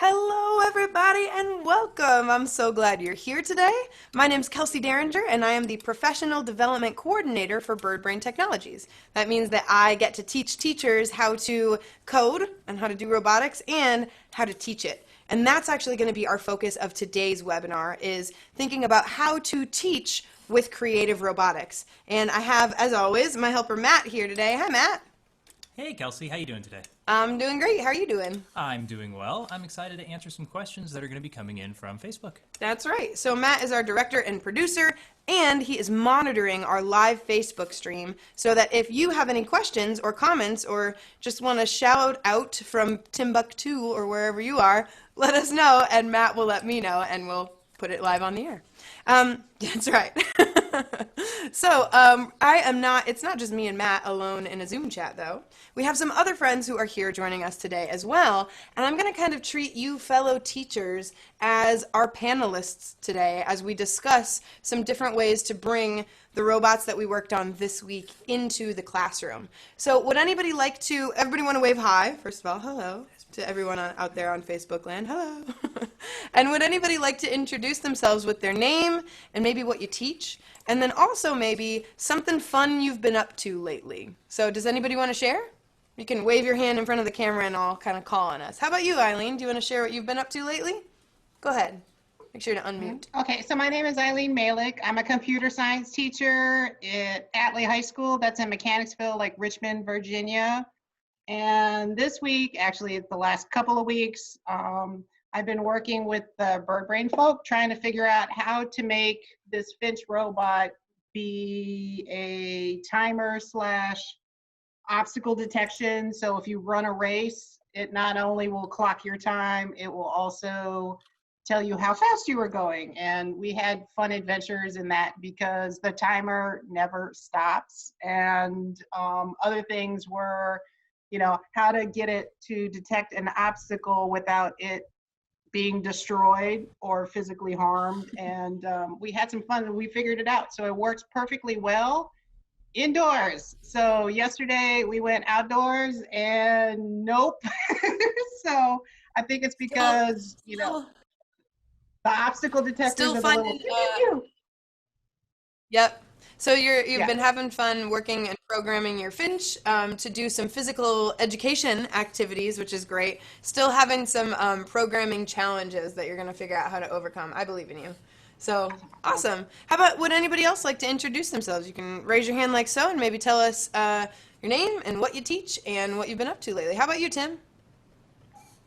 Hello, everybody, and welcome. I'm so glad you're here today. My name's Kelsey Derringer, and I am the Professional Development Coordinator for BirdBrain Technologies. That means that I get to teach teachers how to code and how to do robotics and how to teach it. And that's actually going to be our focus of today's webinar, is thinking about how to teach with creative robotics. And I have, as always, my helper Matt here today. Hi, Matt. Hey Kelsey, how you doing today? I'm doing great. How are you doing? I'm doing well. I'm excited to answer some questions that are going to be coming in from Facebook. That's right. So Matt is our director and producer, and he is monitoring our live Facebook stream so that if you have any questions or comments or just want to shout out from Timbuktu or wherever you are, let us know, and Matt will let me know, and we'll put it live on the air. That's right. It's not just me and Matt alone in a Zoom chat, though. We have some other friends who are here joining us today as well, and I'm going to kind of treat you fellow teachers as our panelists today as we discuss some different ways to bring the robots that we worked on this week into the classroom. So would anybody like to, everybody want to wave hi, first of all, hello to everyone out there on Facebook land, hello. And would anybody like to introduce themselves with their name and maybe what you teach? And then also maybe something fun you've been up to lately. So does anybody want to share? You can wave your hand in front of the camera and I'll kind of call on us. How about you, Eileen? Do you want to share what you've been up to lately? Go ahead. Make sure to unmute. Okay, so my name is Eileen Malik. I'm a computer science teacher at Atlee High School. That's in Mechanicsville, like Richmond, Virginia. And this week, actually, it's the last couple of weeks, I've been working with the BirdBrain folk, trying to figure out how to make this Finch robot be a timer / obstacle detection. So if you run a race, it not only will clock your time, it will also tell you how fast you were going. And we had fun adventures in that because the timer never stops. And other things were, how to get it to detect an obstacle without it being destroyed or physically harmed. And we had some fun and we figured it out. So it works perfectly well indoors. So yesterday we went outdoors and nope. So I think it's because, the obstacle detectors Still are finding, Yep. So you've been having fun working and programming your Finch to do some physical education activities, which is great. Still having some programming challenges that you're going to figure out how to overcome. I believe in you. So awesome. How about, would anybody else like to introduce themselves? You can raise your hand like so and maybe tell us your name and what you teach and what you've been up to lately. How about you, Tim?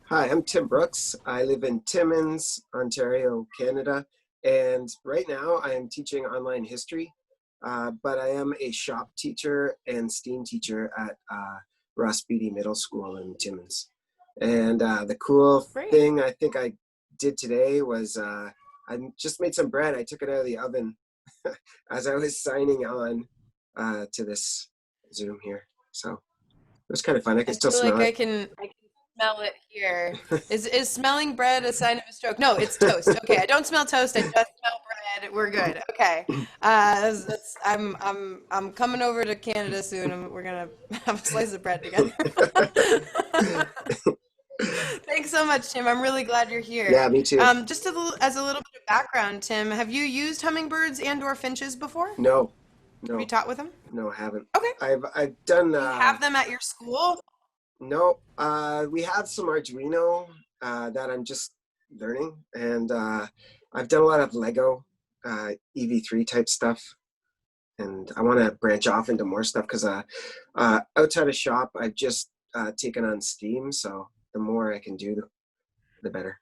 Hi, I'm Tim Brooks. I live in Timmins, Ontario, Canada. And right now I am teaching online history. But I am a shop teacher and STEAM teacher at Ross Beatty Middle School in Timmins. And the cool thing I think I did today was I just made some bread. I took it out of the oven as I was signing on to this Zoom here. So it was kind of fun. I can still smell it. I can smell it here. Is smelling bread a sign of a stroke? No, it's toast. Okay, I don't smell toast. I just smell bread. We're good. Okay. I'm coming over to Canada soon, and we're gonna have a slice of bread together. Thanks so much, Tim. I'm really glad you're here. Yeah, me too. Just as a little bit of background, Tim, have you used hummingbirds and/or finches before? No. Have you taught with them? No, I haven't. Okay. I've done. Do you have them at your school? No, we have some Arduino that I'm just learning, and I've done a lot of Lego EV3 type stuff, and I want to branch off into more stuff because outside of shop, I've just taken on STEAM, so the more I can do, the better.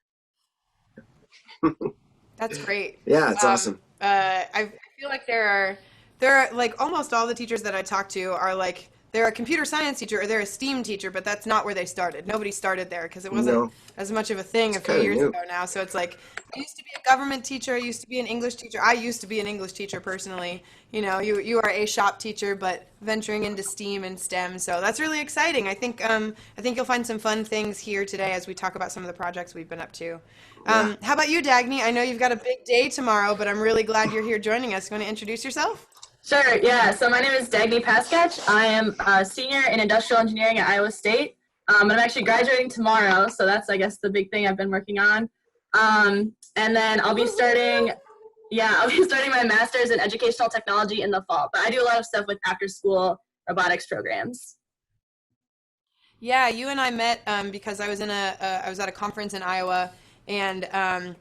That's great. Yeah, it's awesome. I feel like there are like almost all the teachers that I talk to are like, they're a computer science teacher or they're a STEAM teacher, but that's not where they started. Nobody started there because it wasn't as much of a thing a few years ago now. So it's like, I used to be a government teacher. I used to be an English teacher. I used to be an English teacher personally. You are a shop teacher, but venturing into STEAM and STEM. So that's really exciting. I think you'll find some fun things here today as we talk about some of the projects we've been up to. How about you, Dagny? I know you've got a big day tomorrow, but I'm really glad you're here joining us. You want to introduce yourself? Sure, yeah. So my name is Dagny Paskach. I am a senior in industrial engineering at Iowa State. And I'm actually graduating tomorrow, so that's, I guess, the big thing I've been working on. And then I'll be starting my master's in educational technology in the fall. But I do a lot of stuff with after-school robotics programs. Yeah, you and I met because I was I was at a conference in Iowa, and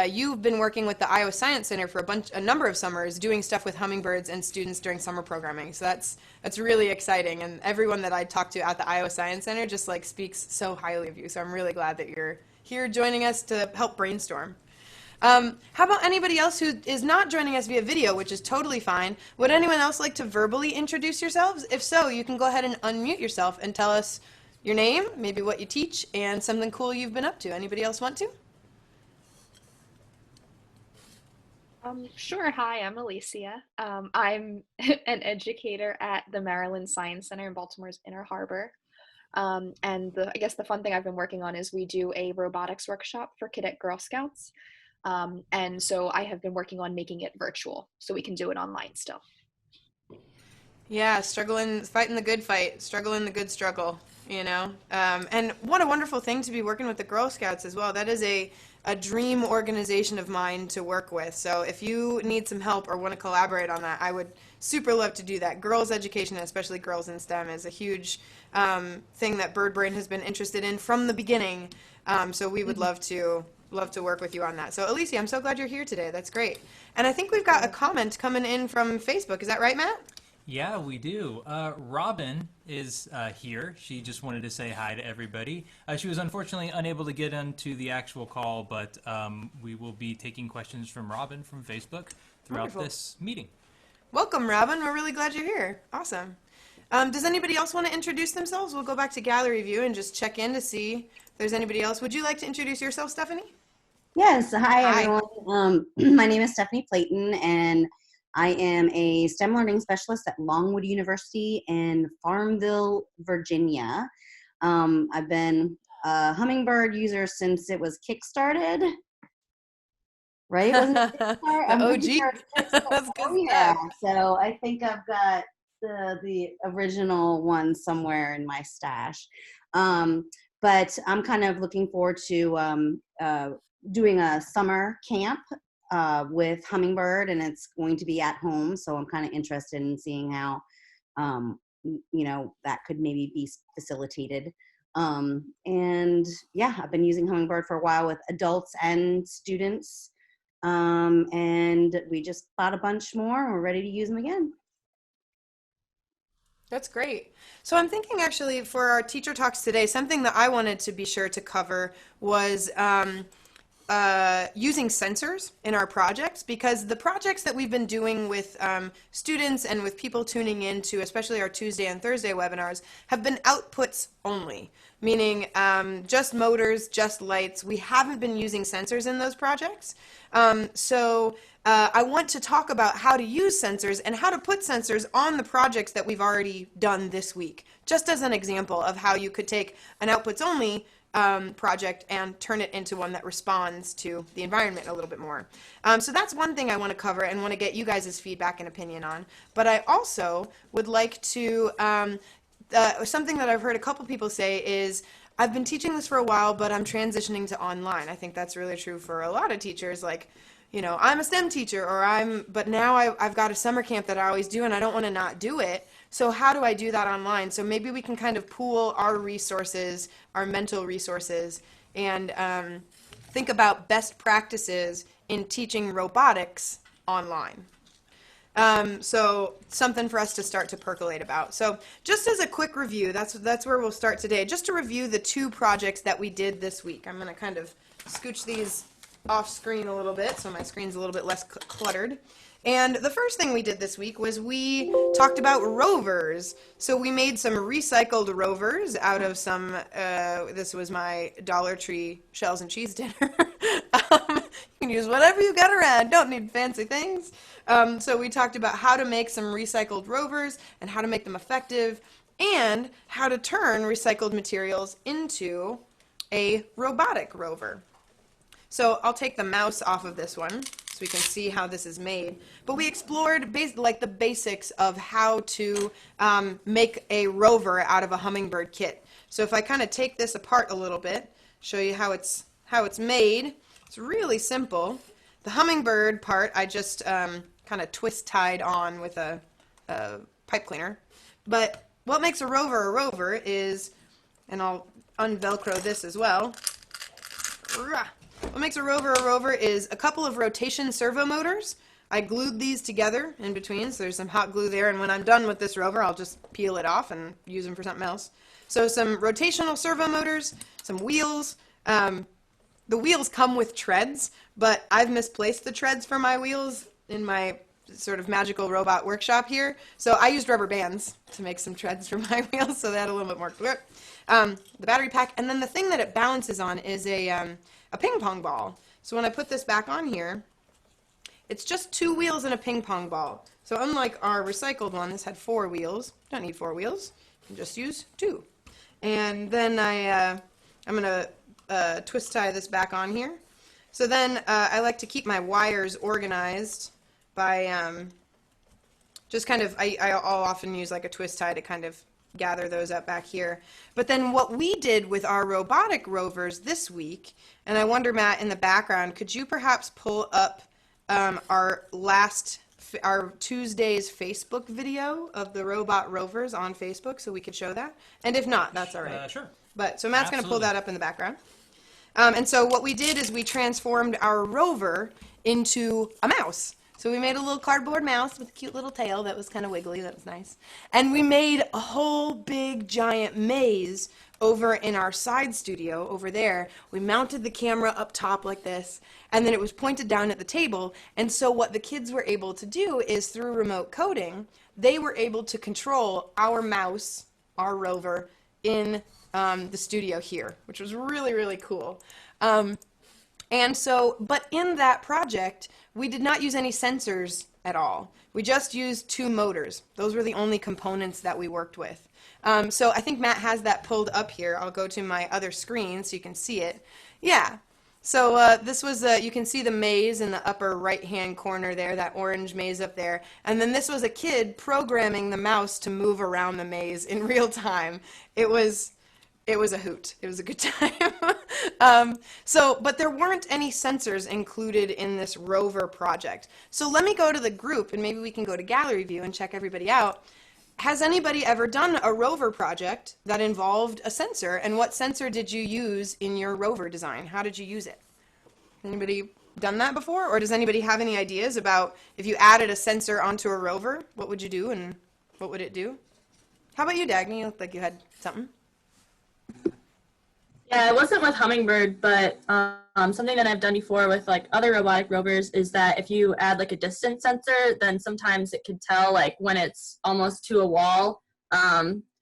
you've been working with the Iowa Science Center for a number of summers, doing stuff with hummingbirds and students during summer programming. So that's really exciting, and everyone that I talked to at the Iowa Science Center just like speaks so highly of you. So I'm really glad that you're here joining us to help brainstorm. How about anybody else who is not joining us via video, which is totally fine? Would anyone else like to verbally introduce yourselves? If so, you can go ahead and unmute yourself and tell us your name, maybe what you teach, and something cool you've been up to. Anybody else want to? Sure. Hi, I'm Alicia. I'm an educator at the Maryland Science Center in Baltimore's Inner Harbor. And I guess the fun thing I've been working on is we do a robotics workshop for Cadet Girl Scouts. And so I have been working on making it virtual so we can do it online still. Yeah, fighting the good fight, struggling the good struggle, you know? And what a wonderful thing to be working with the Girl Scouts as well. That is a dream organization of mine to work with. So if you need some help or want to collaborate on that, I would super love to do that. Girls education, especially girls in STEM, is a huge thing that Bird Brain has been interested in from the beginning. So we would love to work with you on that. So Alicia, I'm so glad you're here today. That's great. And I think we've got a comment coming in from Facebook. Is that right, Matt? Yeah, we do. Robin is here. She just wanted to say hi to everybody. She was unfortunately unable to get into the actual call, but we will be taking questions from Robin from Facebook throughout this meeting. Welcome, Robin. We're really glad you're here. Awesome. Does anybody else want to introduce themselves? We'll go back to gallery view and just check in to see if there's anybody else. Would you like to introduce yourself, Stephanie? Yes. Hi, everyone. My name is Stephanie Clayton, and I am a STEM learning specialist at Longwood University in Farmville, Virginia. I've been a Hummingbird user since it was kickstarted. Right? Wasn't it Kickstarter? The OG. That's good stuff. So I think I've got the original one somewhere in my stash. But I'm kind of looking forward to doing a summer camp with Hummingbird, and it's going to be at home. So I'm kind of interested in seeing how, that could maybe be facilitated. And yeah, I've been using Hummingbird for a while with adults and students. And we just bought a bunch more and we're ready to use them again. That's great. So I'm thinking actually for our teacher talks today, something that I wanted to be sure to cover was using sensors in our projects, because the projects that we've been doing with students and with people tuning into, especially our Tuesday and Thursday webinars, have been outputs only, meaning just motors, just lights. We haven't been using sensors in those projects. So I want to talk about how to use sensors and how to put sensors on the projects that we've already done this week, just as an example of how you could take an outputs only project and turn it into one that responds to the environment a little bit more. So that's one thing I want to cover and want to get you guys' feedback and opinion on. But I also would like to, something that I've heard a couple people say is, I've been teaching this for a while, but I'm transitioning to online. I think that's really true for a lot of teachers. Like, I'm a STEM teacher, but now I've got a summer camp that I always do, and I don't want to not do it. So how do I do that online? So maybe we can kind of pool our resources, our mental resources, and think about best practices in teaching robotics online. So something for us to start to percolate about. So just as a quick review, that's where we'll start today. Just to review the 2 projects that we did this week. I'm going to kind of scooch these off screen a little bit so my screen's a little bit less cluttered. And the first thing we did this week was we talked about rovers. So we made some recycled rovers out of some, this was my Dollar Tree shells and cheese dinner. You can use whatever you got around, don't need fancy things. So we talked about how to make some recycled rovers and how to make them effective, and how to turn recycled materials into a robotic rover. So I'll take the mouse off of this one so we can see how this is made. But we explored like the basics of how to make a rover out of a Hummingbird kit. So if I kind of take this apart a little bit, show you how it's made. It's really simple. The Hummingbird part I just kind of twist tied on with a pipe cleaner. But what makes a rover is, and I'll unvelcro this as well. What makes a rover is a couple of rotation servo motors. I glued these together in between, so there's some hot glue there, and when I'm done with this rover, I'll just peel it off and use them for something else. So some rotational servo motors, some wheels. The wheels come with treads, but I've misplaced the treads for my wheels in my sort of magical robot workshop here. So I used rubber bands to make some treads for my wheels, so they had a little bit more grip. The battery pack, and then the thing that it balances on is a ping pong ball. So when I put this back on here, it's just 2 wheels and a ping pong ball. So unlike our recycled one, this had 4 wheels. Don't need 4 wheels. You can just use 2. And then I'm going to twist tie this back on here. So then I like to keep my wires organized by just kind of, I'll often use like a twist tie to kind of gather those up back here. But then what we did with our robotic rovers this week, and I wonder, Matt, in the background, could you perhaps pull up our Tuesday's Facebook video of the robot rovers on Facebook so we could show that? And if not, that's all right. Sure. But so Matt's going to pull that up in the background. And so what we did is we transformed our rover into a mouse. So we made a little cardboard mouse with a cute little tail that was kind of wiggly. That was nice. And we made a whole big giant maze over in our side studio over there. We mounted the camera up top like this, and then it was pointed down at the table. And so what the kids were able to do is through remote coding, they were able to control our mouse, our rover, in the studio here, which was really, really cool. And so, but in that project, we did not use any sensors at all. We just used 2 motors. Those were the only components that we worked with. So I think Matt has that pulled up here. I'll go to my other screen so you can see it. Yeah. So this was, you can see the maze in the upper right-hand corner there, that orange maze up there. And then this was a kid programming the mouse to move around the maze in real time. It was a hoot. It was a good time. But there weren't any sensors included in this rover project. So let me go to the group, and maybe we can go to gallery view and check everybody out. Has anybody ever done a rover project that involved a sensor? And what sensor did you use in your rover design? How did you use it? Anybody done that before? Or does anybody have any ideas about if you added a sensor onto a rover, what would you do and what would it do? How about you, Dagny? You looked like you had something. Yeah, it wasn't with Hummingbird, but something that I've done before with like other robotic rovers is that if you add like a distance sensor, then sometimes it could tell like when it's almost to a wall,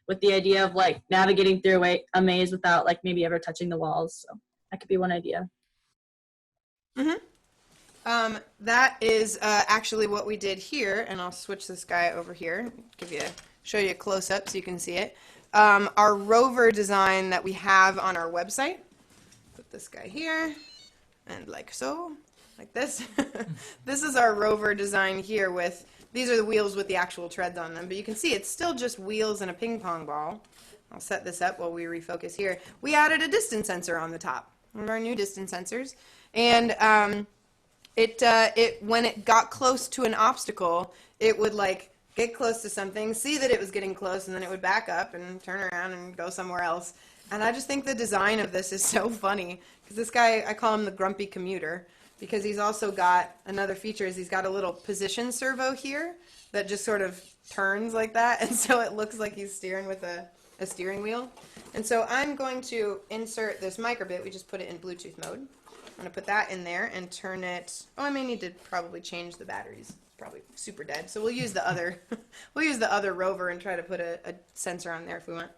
with the idea of like navigating through a maze without like maybe ever touching the walls. So that could be one idea. Mm-hmm. That is actually what we did here, and I'll switch this guy over here, show you a close-up so you can see it. Our rover design that we have on our website. Put this guy here, and like so, like this. This is our rover design here with, these are the wheels with the actual treads on them, but you can see it's still just wheels and a ping pong ball. I'll set this up while we refocus here. We added a distance sensor on the top, one of our new distance sensors, and when it got close to an obstacle, it would like get close to something, see that it was getting close, and then it would back up and turn around and go somewhere else. And I just think the design of this is so funny, because this guy, I call him the grumpy commuter, because he's also got, another feature is he's got a little position servo here that just sort of turns like that, and so it looks like he's steering with a steering wheel. And so I'm going to insert this microbit, we just put it in Bluetooth mode. I'm going to put that in there and turn it, I may need to probably change the batteries. Probably super dead, so we'll use the other rover and try to put a sensor on there if we want.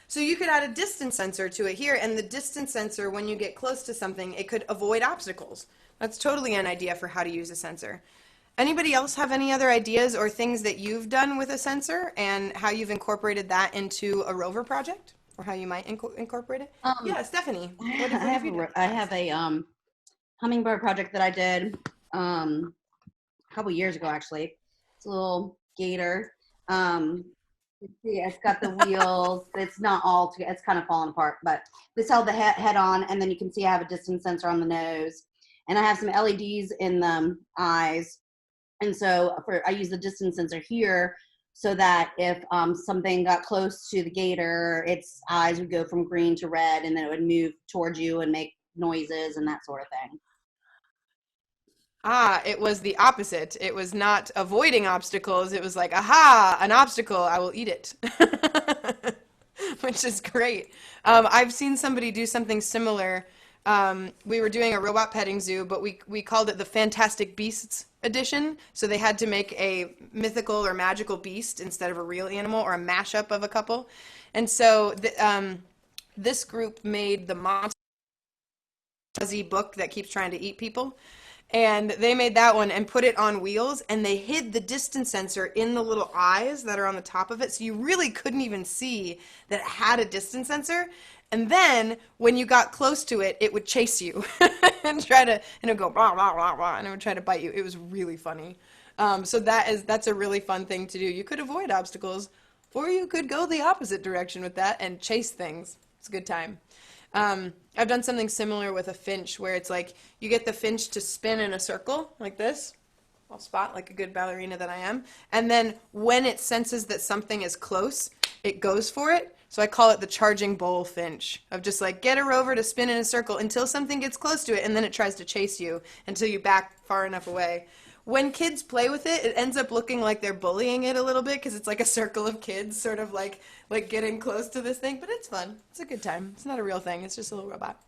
So you could add a distance sensor to it here, and the distance sensor, when you get close to something, it could avoid obstacles. That's totally an idea for how to use a sensor. Anybody else have any other ideas or things that you've done with a sensor and how you've incorporated that into a rover project, or how you might incorporate it? Yeah, Stephanie. I have a Hummingbird project that I did a couple years ago, actually. It's a little gator. Yeah, it's got the wheels. It's not all together. It's kind of falling apart, but this held the head on, and then you can see I have a distance sensor on the nose, and I have some LEDs in the eyes. And so I use the distance sensor here so that if something got close to the gator, its eyes would go from green to red, and then it would move towards you and make noises and that sort of thing. Ah, it was the opposite. It was not avoiding obstacles. It was like, aha, an obstacle, I will eat it. Which is great. I've seen somebody do something similar. We were doing a robot petting zoo, but we called it the Fantastic Beasts edition. So they had to make a mythical or magical beast instead of a real animal, or a mashup of a couple. And so this group made the monster fuzzy book that keeps trying to eat people. And they made that one and put it on wheels, and they hid the distance sensor in the little eyes that are on the top of it, so you really couldn't even see that it had a distance sensor. And then when you got close to it, it would chase you and try to, and it would go blah, blah, blah, blah, and it would try to bite you. It was really funny. So that's a really fun thing to do. You could avoid obstacles, or you could go the opposite direction with that and chase things. It's a good time. I've done something similar with a finch, where it's like you get the finch to spin in a circle like this. I'll spot like a good ballerina that I am. And then when it senses that something is close, it goes for it. So I call it the charging bowl finch, of just like get a rover to spin in a circle until something gets close to it, and then it tries to chase you until you back far enough away. When kids play with it, it ends up looking like they're bullying it a little bit, because it's like a circle of kids sort of like getting close to this thing, but it's fun. It's a good time. It's not a real thing. It's just a little robot.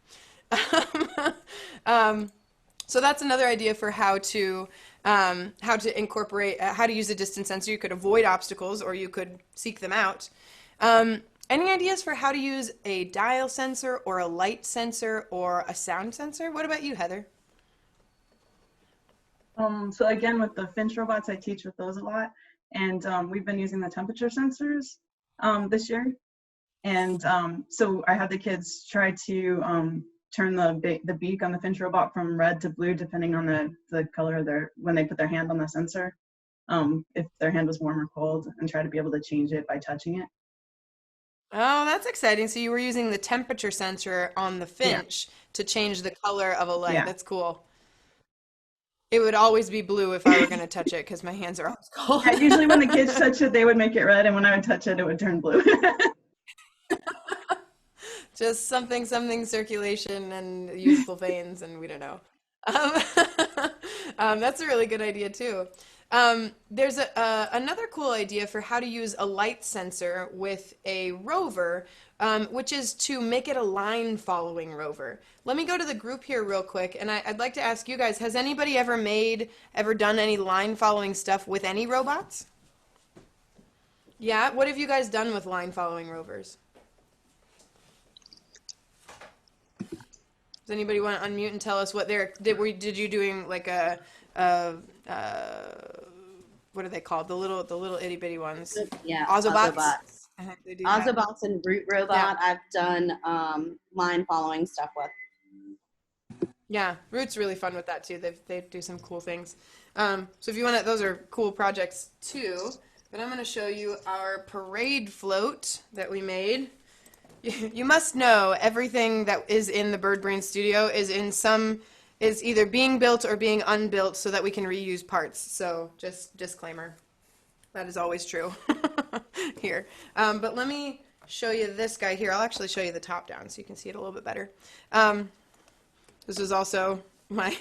So that's another idea for how to incorporate, how to use a distance sensor. You could avoid obstacles, or you could seek them out. Any ideas for how to use a dial sensor or a light sensor or a sound sensor? What about you, Heather? So again, with the Finch robots, I teach with those a lot, and we've been using the temperature sensors this year. And so I had the kids try to turn the beak on the Finch robot from red to blue, depending on the color of when they put their hand on the sensor, if their hand was warm or cold, and try to be able to change it by touching it. Oh, that's exciting. So you were using the temperature sensor on the Finch to change the color of a light. Yeah. That's cool. It would always be blue if I were going to touch it, because my hands are always cold. Yeah, usually when the kids touch it, they would make it red, and when I would touch it, it would turn blue. Just something circulation and youthful veins, and we don't know. That's a really good idea too. There's another cool idea for how to use a light sensor with a rover, which is to make it a line following rover. Let me go to the group here real quick, and I'd like to ask you guys, has anybody ever done any line following stuff with any robots? Yeah, what have you guys done with line following rovers? Does anybody want to unmute and tell us what did you doing like what are they called? The little itty bitty ones. Yeah, Ozobots. They do that. Ozobots and Root Robot. Yeah. I've done line following stuff with. Yeah, Root's really fun with that too. They do some cool things. So if you want to, those are cool projects too. But I'm going to show you our parade float that we made. You must know everything that is in the Bird Brain Studio is either being built or being unbuilt, so that we can reuse parts. So just disclaimer, that is always true here. But let me show you this guy here. I'll actually show you the top down so you can see it a little bit better. This is also my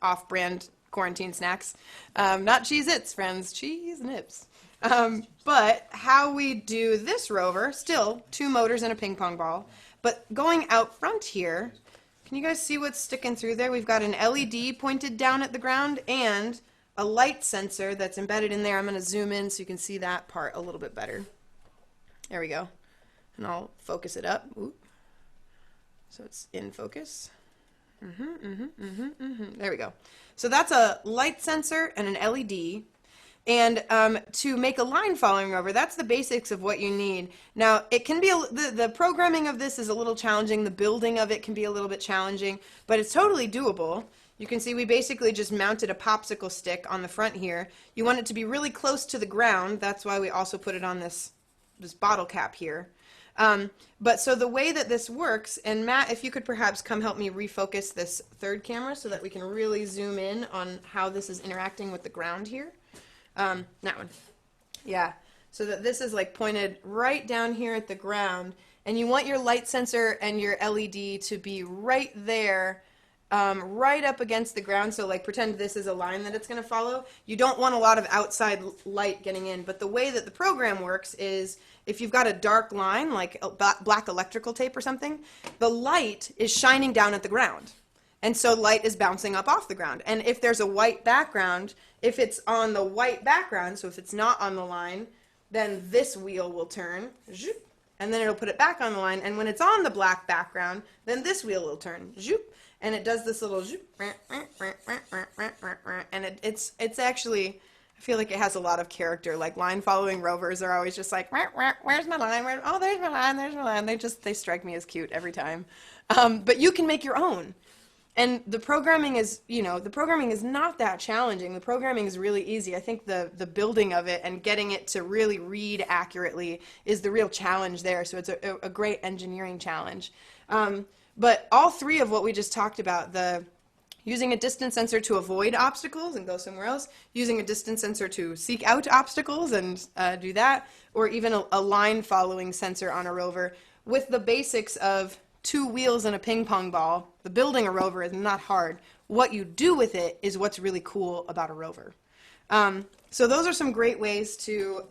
off-brand quarantine snacks. Not Cheez-Its, friends, cheese nips. But how we do this rover, still 2 motors and a ping pong ball, but going out front here, can you guys see what's sticking through there? We've got an LED pointed down at the ground and a light sensor that's embedded in there. I'm going to zoom in so you can see that part a little bit better. There we go. And I'll focus it up. Oop. So it's in focus. There we go. So that's a light sensor and an LED. And to make a line following rover, that's the basics of what you need. Now, it can be the programming of this is a little challenging. The building of it can be a little bit challenging, but it's totally doable. You can see we basically just mounted a popsicle stick on the front here. You want it to be really close to the ground. That's why we also put it on this bottle cap here. But so the way that this works, and Matt, if you could perhaps come help me refocus this third camera so that we can really zoom in on how this is interacting with the ground here. That one. Yeah. So that this is like pointed right down here at the ground, and you want your light sensor and your LED to be right there, right up against the ground. So like pretend this is a line that it's going to follow. You don't want a lot of outside light getting in, but the way that the program works is if you've got a dark line, like a black electrical tape or something, the light is shining down at the ground. And so light is bouncing up off the ground. And if there's a white background, if it's on the white background, so if it's not on the line, then this wheel will turn, and then it'll put it back on the line. And when it's on the black background, then this wheel will turn, and it does this little, and it's actually, I feel like it has a lot of character. Like line following rovers are always just like, where's my line? Oh, there's my line, there's my line. They strike me as cute every time. But you can make your own. And the programming is, the programming is not that challenging. The programming is really easy. I think the building of it and getting it to really read accurately is the real challenge there. So it's a great engineering challenge. But all three of what we just talked about, the using a distance sensor to avoid obstacles and go somewhere else, using a distance sensor to seek out obstacles and do that, or even a line following sensor on a rover, with the basics of 2 wheels and a ping pong ball. The building a rover is not hard. What you do with it is what's really cool about a rover. So those are some great ways to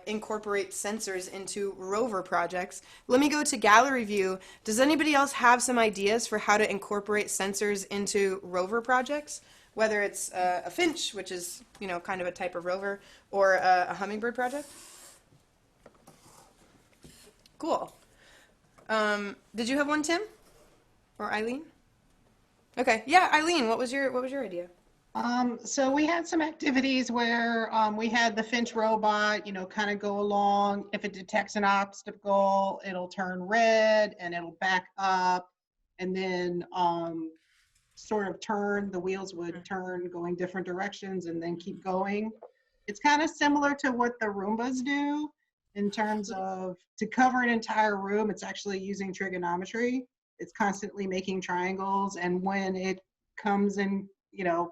incorporate sensors into rover projects. Let me go to gallery view. Does anybody else have some ideas for how to incorporate sensors into rover projects? Whether it's a Finch, which is kind of a type of rover, or a Hummingbird project? Cool. Did you have one, Tim? Or Eileen? Okay, yeah, Eileen, what was your idea? So we had some activities where we had the Finch Robot, kind of go along. If it detects an obstacle, it'll turn red and it'll back up, and then sort of turn. The wheels would turn, going different directions, and then keep going. It's kind of similar to what the Roombas do. In terms of, to cover an entire room, it's actually using trigonometry. It's constantly making triangles, and when it comes in,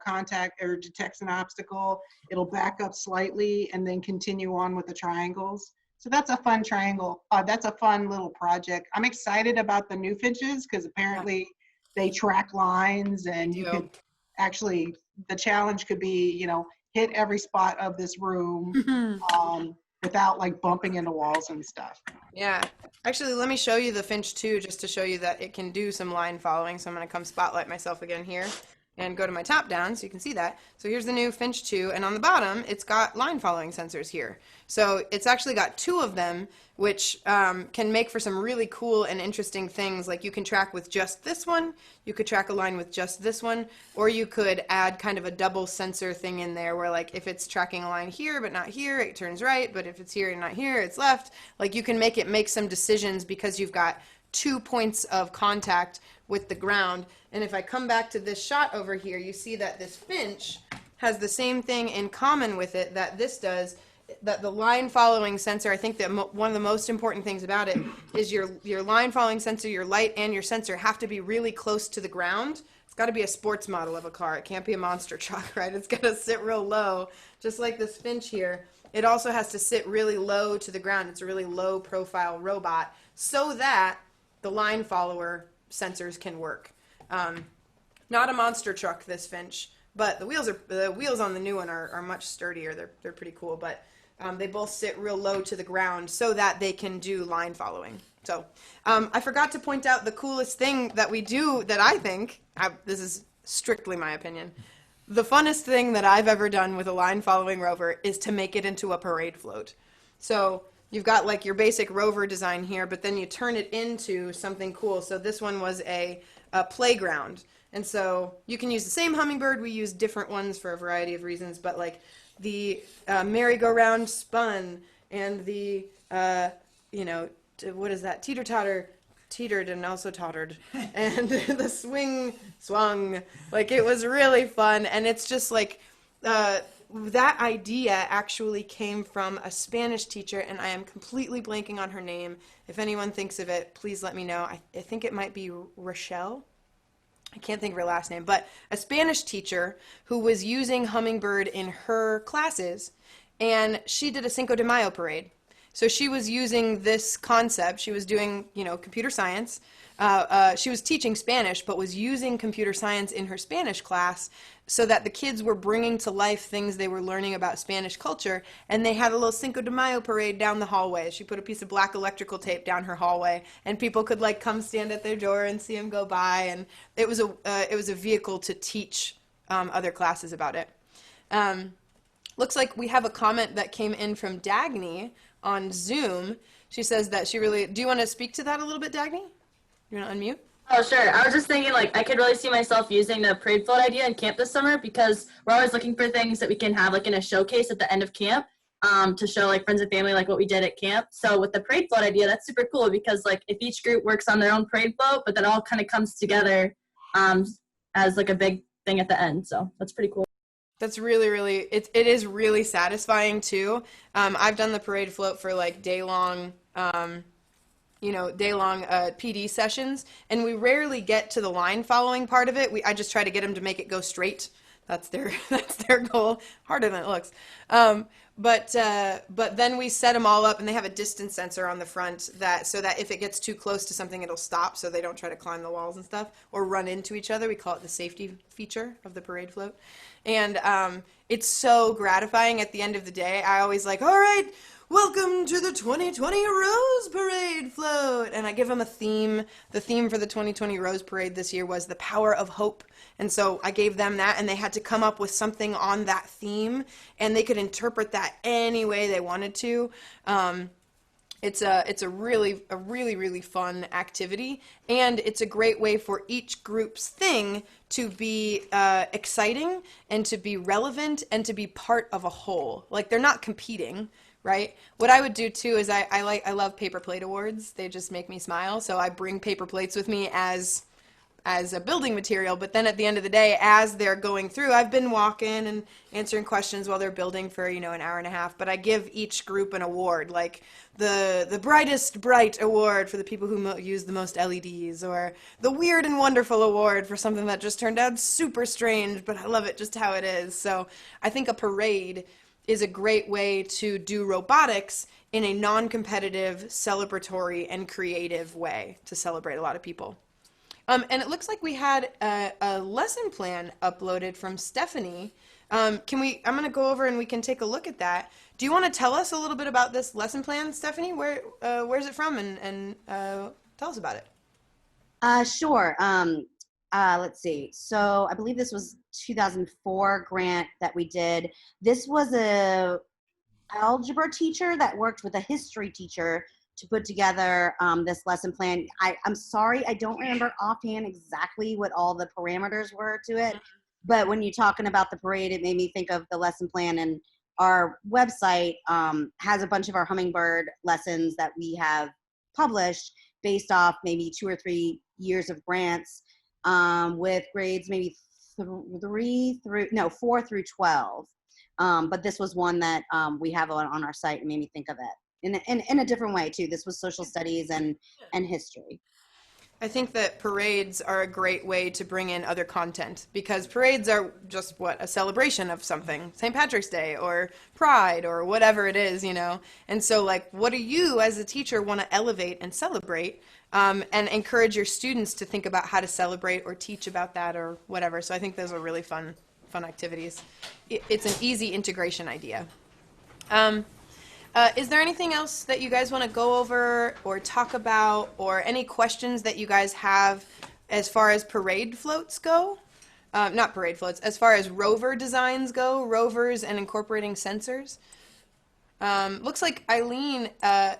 contact or detects an obstacle, it'll back up slightly and then continue on with the triangles. So that's a fun triangle. That's a fun little project. I'm excited about the new Finches because apparently they track lines, and you could actually, the challenge could be, hit every spot of this room. Without like bumping into walls and stuff. Yeah. Actually, let me show you the Finch 2 just to show you that it can do some line following. So I'm going to come spotlight myself again here and go to my top down so you can see that. So here's the new Finch 2, and on the bottom, it's got line following sensors here. So it's actually got 2 of them, which can make for some really cool and interesting things. Like you can track with just this one, you could track a line with just this one, or you could add kind of a double sensor thing in there where like if it's tracking a line here but not here, it turns right, but if it's here and not here, it's left. Like you can make some decisions because you've got 2 points of contact with the ground. And if I come back to this shot over here, you see that this Finch has the same thing in common with it that this does, that the line following sensor, I think that one of the most important things about it is your line following sensor, your light and your sensor have to be really close to the ground. It's got to be a sports model of a car. It can't be a monster truck, right? It's got to sit real low, just like this Finch here. It also has to sit really low to the ground. It's a really low profile robot so that the line follower sensors can work. Not a monster truck, this Finch, but the wheels on the new one are much sturdier. They're pretty cool, but they both sit real low to the ground so that they can do line following. So I forgot to point out the coolest thing that we do that I think, this is strictly my opinion, the funnest thing that I've ever done with a line following rover is to make it into a parade float. So you've got like your basic rover design here, but then you turn it into something cool. So this one was a playground. And so you can use the same Hummingbird. We use different ones for a variety of reasons, but like the merry-go-round spun and the, what is that? Teeter-totter teetered and also tottered. And the swing swung. Like it was really fun. And it's just like, that idea actually came from a Spanish teacher, and I am completely blanking on her name. If anyone thinks of it, please let me know. I think it might be Rochelle. I can't think of her last name, but a Spanish teacher who was using Hummingbird in her classes, and she did a Cinco de Mayo parade. So she was using this concept. She was doing, computer science. She was teaching Spanish, but was using computer science in her Spanish class so that the kids were bringing to life things they were learning about Spanish culture. And they had a little Cinco de Mayo parade down the hallway. She put a piece of black electrical tape down her hallway, and people could come stand at their door and see them go by. And it was a vehicle to teach other classes about it. Looks like we have a comment that came in from Dagny on Zoom. She says that do you want to speak to that a little bit, Dagny? You want to unmute? Oh, sure. I was just thinking, I could really see myself using the parade float idea in camp this summer, because we're always looking for things that we can have, in a showcase at the end of camp, to show, friends and family, what we did at camp. So with the parade float idea, that's super cool, because, if each group works on their own parade float, but that all kind of comes together as, a big thing at the end. So that's pretty cool. That's really, really, it is really satisfying, too. I've done the parade float for, day-long PD sessions, and we rarely get to the line following part of it. I just try to get them to make it go straight. That's their goal. Harder than it looks. But then we set them all up, and they have a distance sensor on the front so that if it gets too close to something, it'll stop, so they don't try to climb the walls and stuff or run into each other. We call it the safety feature of the parade float. And it's so gratifying at the end of the day. I always all right, welcome to the 2020 Rose Parade float. And I give them a theme. The theme for the 2020 Rose Parade this year was the power of hope. And so I gave them that, and they had to come up with something on that theme, and they could interpret that any way they wanted to. It's a really, really fun activity, and it's a great way for each group's thing to be exciting and to be relevant and to be part of a whole. They're not competing, right? What I would do too is I love paper plate awards. They just make me smile. So I bring paper plates with me as a building material, but then at the end of the day, as they're going through, I've been walking and answering questions while they're building for, an hour and a half, but I give each group an award, the brightest bright award for the people who use the most LEDs, or the weird and wonderful award for something that just turned out super strange, but I love it just how it is. So I think a parade is a great way to do robotics in a non-competitive, celebratory, and creative way to celebrate a lot of people. And it looks like we had a lesson plan uploaded from Stephanie. I'm going to go over and we can take a look at that. Do you want to tell us a little bit about this lesson plan, Stephanie? Where's it from? And tell us about it. Sure. Let's see. So I believe this was 2004 grant that we did. This was a algebra teacher that worked with a history teacher to put together this lesson plan. I'm sorry, I don't remember offhand exactly what all the parameters were to it, but when you're talking about the parade, it made me think of the lesson plan, and our website has a bunch of our Hummingbird lessons that we have published based off maybe 2 or 3 years of grants with grades maybe 4 through 12. But this was one that we have on our site and made me think of it. In a different way too. This was social studies and history. I think that parades are a great way to bring in other content, because parades are just a celebration of something, St. Patrick's Day or Pride or whatever it is, And so what do you as a teacher want to elevate and celebrate, and encourage your students to think about how to celebrate or teach about that or whatever. So I think those are really fun activities. It's an easy integration idea. Is there anything else that you guys want to go over or talk about, or any questions that you guys have as far as parade floats go? Not parade floats, as far as rover designs go, rovers and incorporating sensors. Looks like Eileen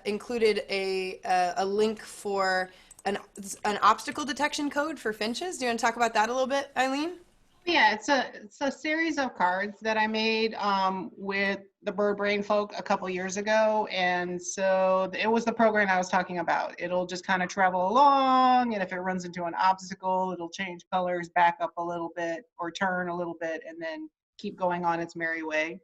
included a link for an obstacle detection code for finches. Do you want to talk about that a little bit, Eileen? Yeah, it's a series of cards that I made with the Bird Brain folk a couple years ago, and so it was the program I was talking about. It'll just kind of travel along, and if it runs into an obstacle, it'll change colors, back up a little bit, or turn a little bit, and then keep going on its merry way.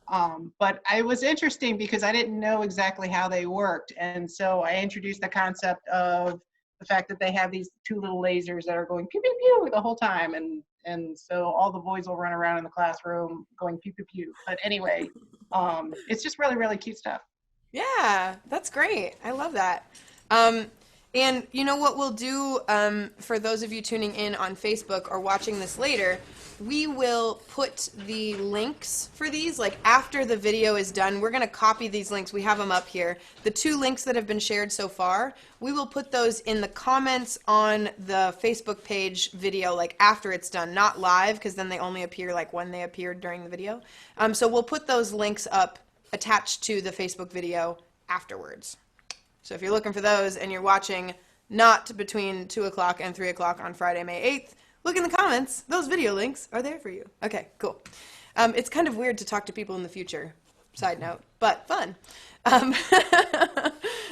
But it was interesting because I didn't know exactly how they worked. And so I introduced the concept of the fact that they have these two little lasers that are going pew, pew, pew the whole time. And so all the boys will run around in the classroom going pew, pew, pew. But anyway, it's just really, really cute stuff. Yeah, that's great. I love that. And you know what we'll do, for those of you tuning in on Facebook or watching this later, we will put the links for these, like after the video is done, we're going to copy these links. We have them up here. The 2 links that have been shared so far, we will put those in the comments on the Facebook page video, like after it's done, not live, because then they only appear like when they appeared during the video. So we'll put those links up attached to the Facebook video afterwards. So if you're looking for those and you're watching not between 2 o'clock and 3 o'clock on Friday, May 8th, look in the comments. Those video links are there for you. Okay, cool. It's kind of weird to talk to people in the future, side note, but fun.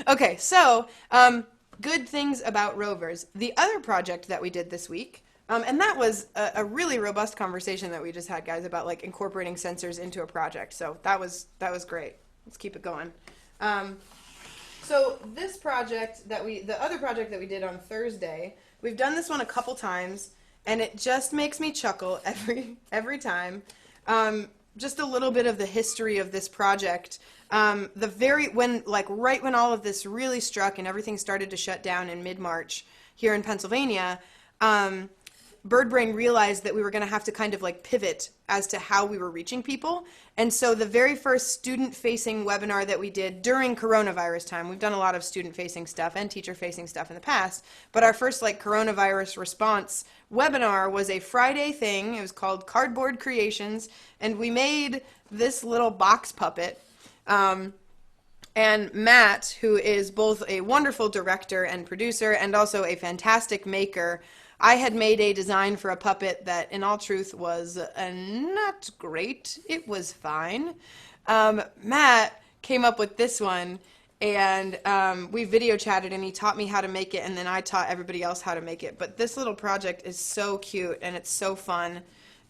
Okay, so good things about rovers. The other project that we did this week, and that was a really robust conversation that we just had, guys, about like incorporating sensors into a project. So that was great. Let's keep it going. So this project the other project that we did on Thursday, we've done this one a couple times, and it just makes me chuckle every time. Just a little bit of the history of this project. Right when all of this really struck and everything started to shut down in mid-March here in Pennsylvania, BirdBrain realized that we were going to have to kind of like pivot as to how we were reaching people. And so the very first student-facing webinar that we did during coronavirus time, we've done a lot of student-facing stuff and teacher-facing stuff in the past, but our first like coronavirus response webinar was a Friday thing. It was called Cardboard Creations, and we made this little box puppet. And Matt, who is both a wonderful director and producer and also a fantastic maker, I had made a design for a puppet that, in all truth, was not great. It was fine. Matt came up with this one, and we video chatted, and he taught me how to make it, and then I taught everybody else how to make it. But this little project is so cute, and it's so fun,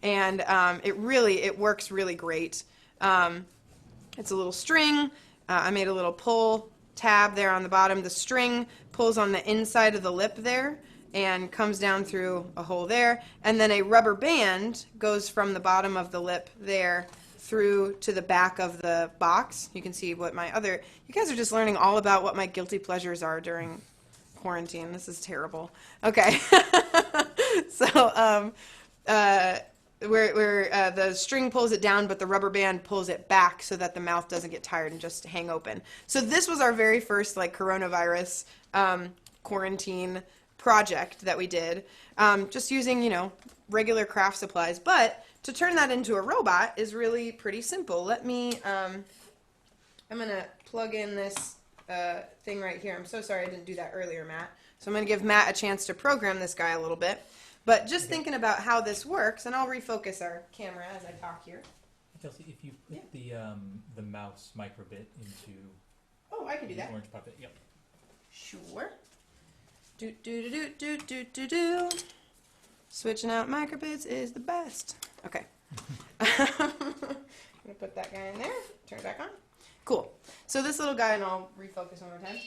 and it works really great. It's a little string. I made a little pull tab there on the bottom. The string pulls on the inside of the lip there and comes down through a hole there, and then a rubber band goes from the bottom of the lip there through to the back of the box. You can see what you guys are just learning all about what my guilty pleasures are during quarantine. This is terrible. Okay. So where the string pulls it down, but the rubber band pulls it back so that the mouth doesn't get tired and just hang open. So this was our very first like coronavirus quarantine project that we did, just using, regular craft supplies. But to turn that into a robot is really pretty simple. Let me, I'm going to plug in this thing right here. I'm so sorry I didn't do that earlier, Matt. So I'm going to give Matt a chance to program this guy a little bit. But just thinking about how this works, and I'll refocus our camera as I talk here. Chelsea, if you put the mouse microbit into I can do that. orange puppet, yep. Sure. Switching out microbits is the best. Okay. I'm gonna put that guy in there. Turn it back on. Cool. So this little guy, and I'll refocus one more time.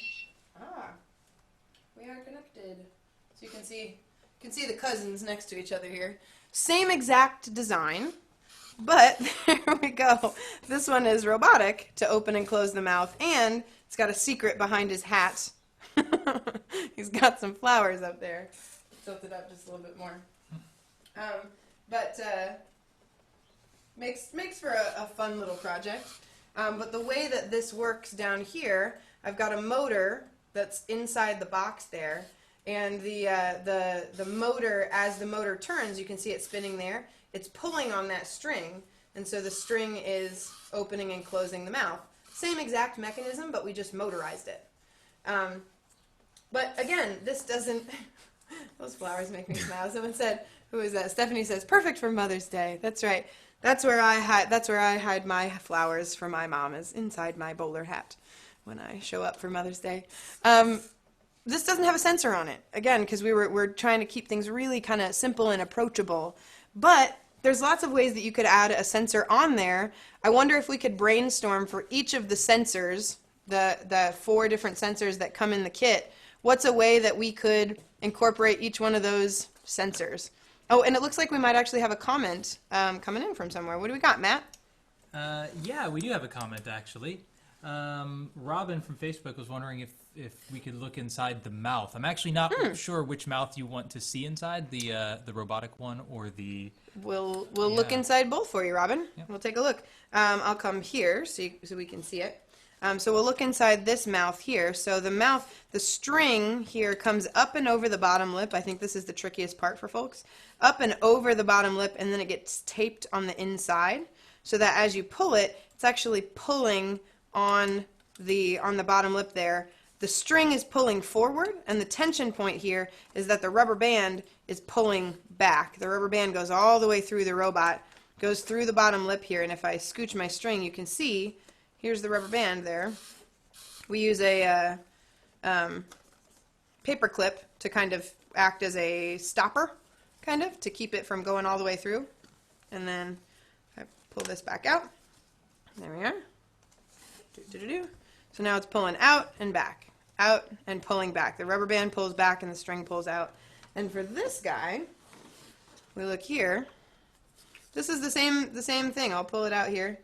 We are connected. So you can see the cousins next to each other here. Same exact design, but there we go. This one is robotic to open and close the mouth, and it's got a secret behind his hat. He's got some flowers up there. Tilt it up just a little bit more. But makes for a fun little project. But the way that this works down here, I've got a motor that's inside the box there, and the motor, as the motor turns, you can see it spinning there. It's pulling on that string, and so the string is opening and closing the mouth. Same exact mechanism, but we just motorized it. But again, this doesn't. Those flowers make me smile. Someone said, "Who is that?" Stephanie says, "Perfect for Mother's Day." That's right. That's where I hide my flowers for my mom, is inside my bowler hat when I show up for Mother's Day. This doesn't have a sensor on it, again, because we're trying to keep things really kind of simple and approachable. But there's lots of ways that you could add a sensor on there. I wonder if we could brainstorm for each of the sensors, the 4 different sensors that come in the kit. What's a way that we could incorporate each one of those sensors? Oh, and it looks like we might actually have a comment coming in from somewhere. What do we got, Matt? Yeah, we do have a comment actually. Robin from Facebook was wondering if we could look inside the mouth. I'm actually not sure which mouth you want to see inside, the robotic one or the... We'll look inside both for you, Robin. Yep. We'll take a look. I'll come here so we can see it. So we'll look inside this mouth here. So the mouth, the string here comes up and over the bottom lip. I think this is the trickiest part for folks. Up and over the bottom lip, and then it gets taped on the inside so that as you pull it, it's actually pulling on the bottom lip there. The string is pulling forward, and the tension point here is that the rubber band is pulling back. The rubber band goes all the way through the robot, goes through the bottom lip here, and if I scooch my string, you can see here's the rubber band there. We use a paper clip to kind of act as a stopper, kind of, to keep it from going all the way through. And then I pull this back out. There we are. So now it's pulling out and back, out and pulling back. The rubber band pulls back and the string pulls out. And for this guy, we look here. This is the same thing. I'll pull it out here.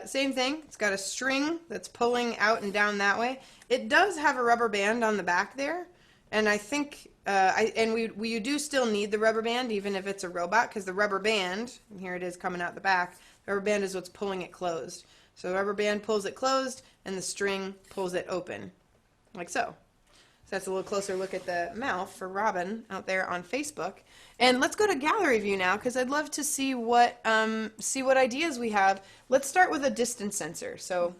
Same thing. It's got a string that's pulling out and down that way. It does have a rubber band on the back there, and I think we do still need the rubber band even if it's a robot, because the rubber band, and here it is coming out the back, the rubber band is what's pulling it closed. So the rubber band pulls it closed and the string pulls it open, like so. So that's a little closer look at the mouth for Robin out there on Facebook. And let's go to gallery view now, because I'd love to see what ideas we have. Let's start with a distance sensor. So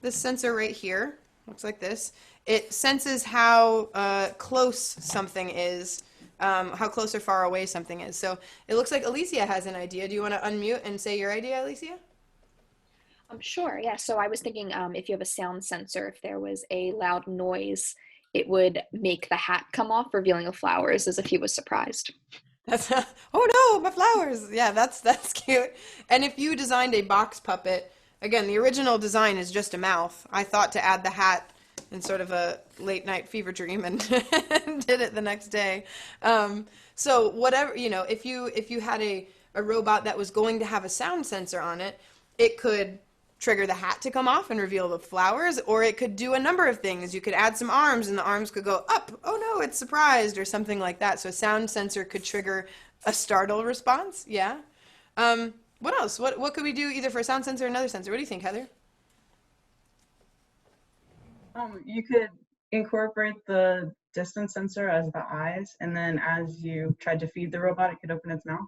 this sensor right here looks like this. It senses how close something is, how close or far away something is. So it looks like Alicia has an idea. Do you want to unmute and say your idea, Alicia? Sure, yeah. So I was thinking if you have a sound sensor, if there was a loud noise, it would make the hat come off, revealing the flowers as if he was surprised. That's oh no, my flowers. Yeah, that's cute. And if you designed a box puppet, again, the original design is just a mouth. I thought to add the hat in sort of a late night fever dream and did it the next day. So whatever, if you had a robot that was going to have a sound sensor on it, it could trigger the hat to come off and reveal the flowers, or it could do a number of things. You could add some arms and the arms could go up, oh no, it's surprised, or something like that. So a sound sensor could trigger a startle response. Yeah. What else? What could we do either for a sound sensor or another sensor? What do you think, Heather? You could incorporate the distance sensor as the eyes, and then as you tried to feed the robot, it could open its mouth.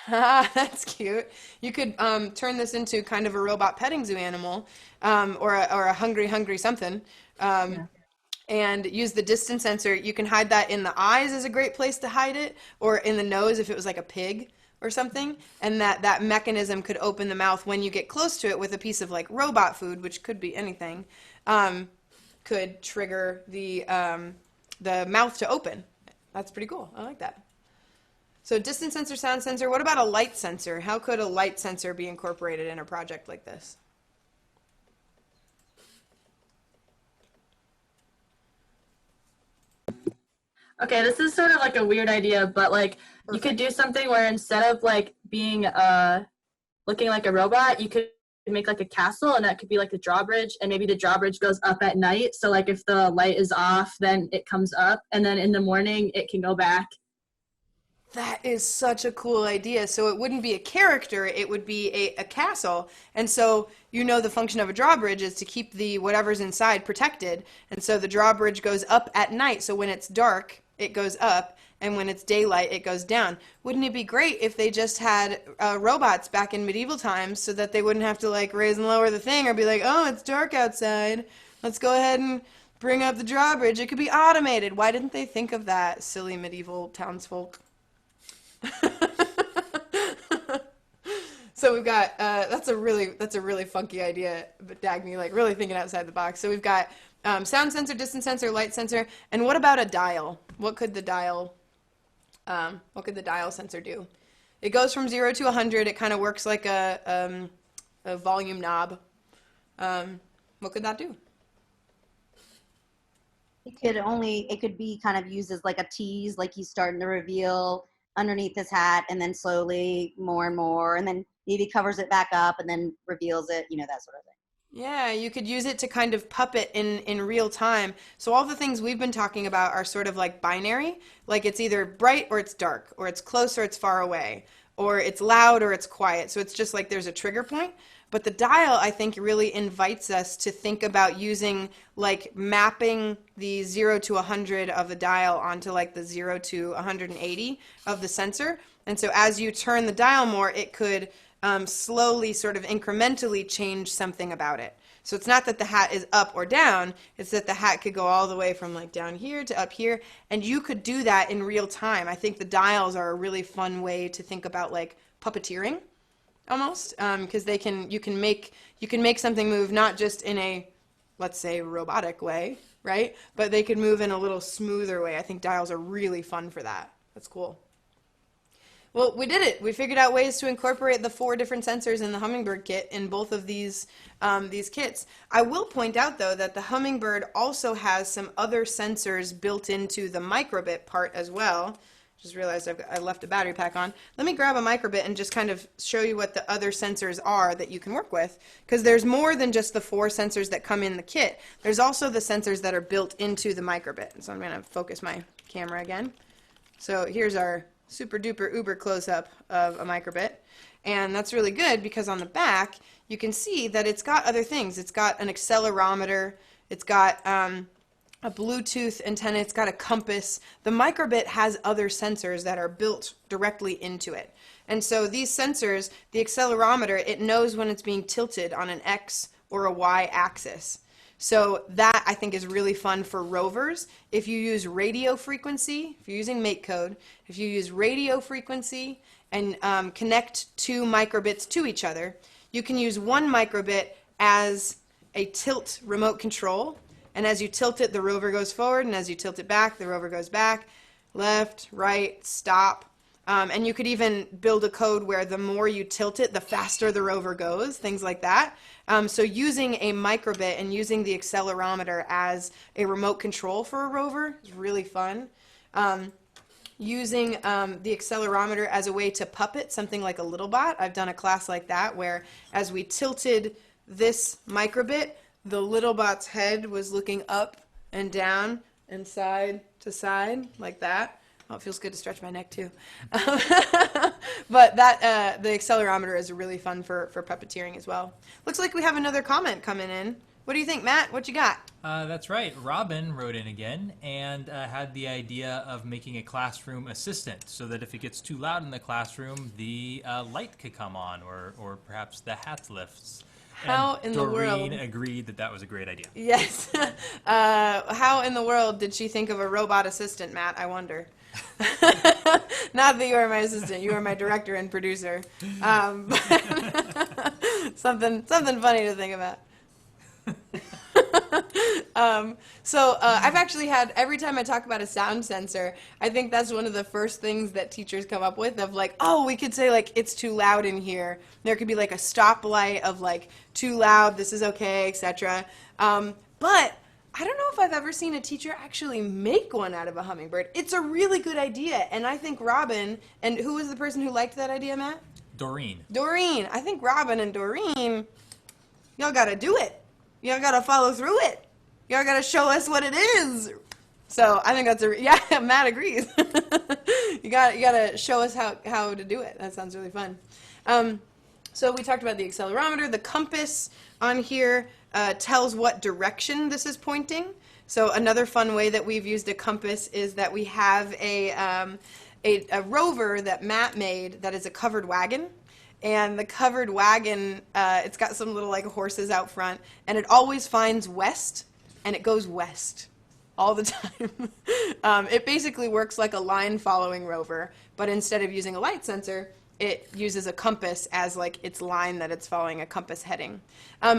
That's cute. You could turn this into kind of a robot petting zoo animal, or a hungry something, Yeah. and use the distance sensor. You can hide that in the eyes is a great place to hide it, or in the nose if it was like a pig or something, and that mechanism could open the mouth when you get close to it with a piece of like robot food, which could be anything, could trigger the mouth to open. That's pretty cool. I like that. So distance sensor, sound sensor. What about a light sensor? How could a light sensor be incorporated in a project like this? Okay, this is sort of like a weird idea, but like you could do something where instead of like being looking like a robot, you could make like a castle, and that could be like a drawbridge, and maybe the drawbridge goes up at night. So like if the light is off, then it comes up, and then in the morning it can go back. That is such a cool idea. So it wouldn't be a character, it would be a castle. And so the function of a drawbridge is to keep the whatever's inside protected. And so the drawbridge goes up at night. So when it's dark, it goes up, and when it's daylight, it goes down. Wouldn't it be great if they just had robots back in medieval times so that they wouldn't have to like raise and lower the thing or be like, oh, it's dark outside. Let's go ahead and bring up the drawbridge. It could be automated. Why didn't they think of that, silly medieval townsfolk? So we've got that's a really funky idea, but Dagny, like really thinking outside the box. So we've got sound sensor, distance sensor, light sensor, and what about a dial? What could the dial sensor do? It goes from 0 to 100. It kind of works like a volume knob. What could that do? It could be kind of used as like a tease, like he's starting to reveal underneath his hat, and then slowly more and more, and then maybe covers it back up and then reveals it, that sort of thing. Yeah, you could use it to kind of puppet in real time. So all the things we've been talking about are sort of like binary, like it's either bright or it's dark, or it's close or it's far away, or it's loud or it's quiet. So it's just like there's a trigger point. But the dial, I think, really invites us to think about using, like, mapping the 0 to 100 of the dial onto, like, the 0 to 180 of the sensor. And so as you turn the dial more, it could slowly, sort of incrementally change something about it. So it's not that the hat is up or down, it's that the hat could go all the way from, like, down here to up here. And you could do that in real time. I think the dials are a really fun way to think about, like, puppeteering. Almost, because you can make something move not just in a, let's say, robotic way, right? But they could move in a little smoother way. I think dials are really fun for that. That's cool. Well, we did it. We figured out ways to incorporate the 4 different sensors in the Hummingbird kit in both of these kits. I will point out, though, that the Hummingbird also has some other sensors built into the microbit part as well. Just realized I left a battery pack on. Let me grab a microbit and just kind of show you what the other sensors are that you can work with, because there's more than just the 4 sensors that come in the kit. There's also the sensors that are built into the microbit. So I'm going to focus my camera again. So here's our super duper uber close-up of a microbit, and that's really good because on the back you can see that it's got other things. It's got an accelerometer, it's got a Bluetooth antenna, it's got a compass. The microbit has other sensors that are built directly into it. And so these sensors, the accelerometer, it knows when it's being tilted on an X or a Y axis. So that, I think, is really fun for rovers. If you use radio frequency, if you're using mate code, if you use radio frequency and connect 2 microbits to each other, you can use one microbit as a tilt remote control. And as you tilt it, the rover goes forward, and as you tilt it back, the rover goes back, left, right, stop. And you could even build a code where the more you tilt it, the faster the rover goes, things like that. So using a microbit and using the accelerometer as a remote control for a rover is really fun. Using the accelerometer as a way to puppet something like a little bot. I've done a class like that where as we tilted this microbit, the little bot's head was looking up and down and side to side like that. Oh, it feels good to stretch my neck too. But that the accelerometer is really fun for puppeteering as well. Looks like we have another comment coming in. What do you think, Matt? What you got? That's right. Robin wrote in again and had the idea of making a classroom assistant so that if it gets too loud in the classroom, the light could come on or perhaps the hat lifts. How in the world? Doreen agreed that that was a great idea. Yes. How in the world did she think of a robot assistant, Matt? I wonder. Not that you are my assistant. You are my director and producer. Something funny to think about. I've actually had, every time I talk about a sound sensor, I think that's one of the first things that teachers come up with of like, oh, we could say like, it's too loud in here. There could be like a stoplight of like, too loud, this is okay, etc. But I don't know if I've ever seen a teacher actually make one out of a hummingbird. It's a really good idea, and I think Robin, and who was the person who liked that idea, Matt? Doreen. Doreen. I think Robin and Doreen, y'all gotta do it. Y'all gotta follow through it. Y'all gotta show us what it is. So I think that's yeah, Matt agrees. you gotta show us how to do it. That sounds really fun. So we talked about the accelerometer. The compass on here tells what direction this is pointing. So another fun way that we've used a compass is that we have a rover that Matt made that is a covered wagon. And the covered wagon, it's got some little like horses out front, and it always finds west, and it goes west all the time. It basically works like a line following rover, but instead of using a light sensor, it uses a compass as like its line that it's following, a compass heading.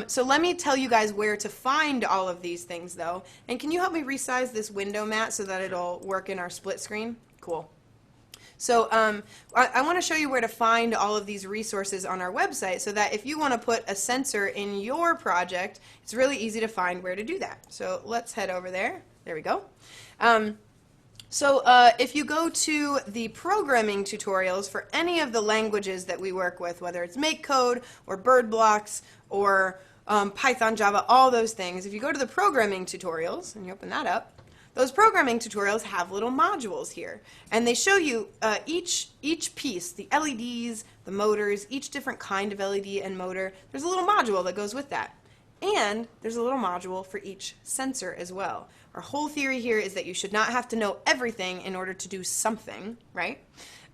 So let me tell you guys where to find all of these things though. And can you help me resize this window, Matt, so that it'll work in our split screen? Cool. So I want to show you where to find all of these resources on our website so that if you want to put a sensor in your project, it's really easy to find where to do that. So let's head over there. There we go. So if you go to the programming tutorials for any of the languages that we work with, whether it's MakeCode or BirdBlocks or Python, Java, all those things, if you go to the programming tutorials and you open that up, those programming tutorials have little modules here. And they show you each piece, the LEDs, the motors, each different kind of LED and motor. There's a little module that goes with that. And there's a little module for each sensor as well. Our whole theory here is that you should not have to know everything in order to do something, right?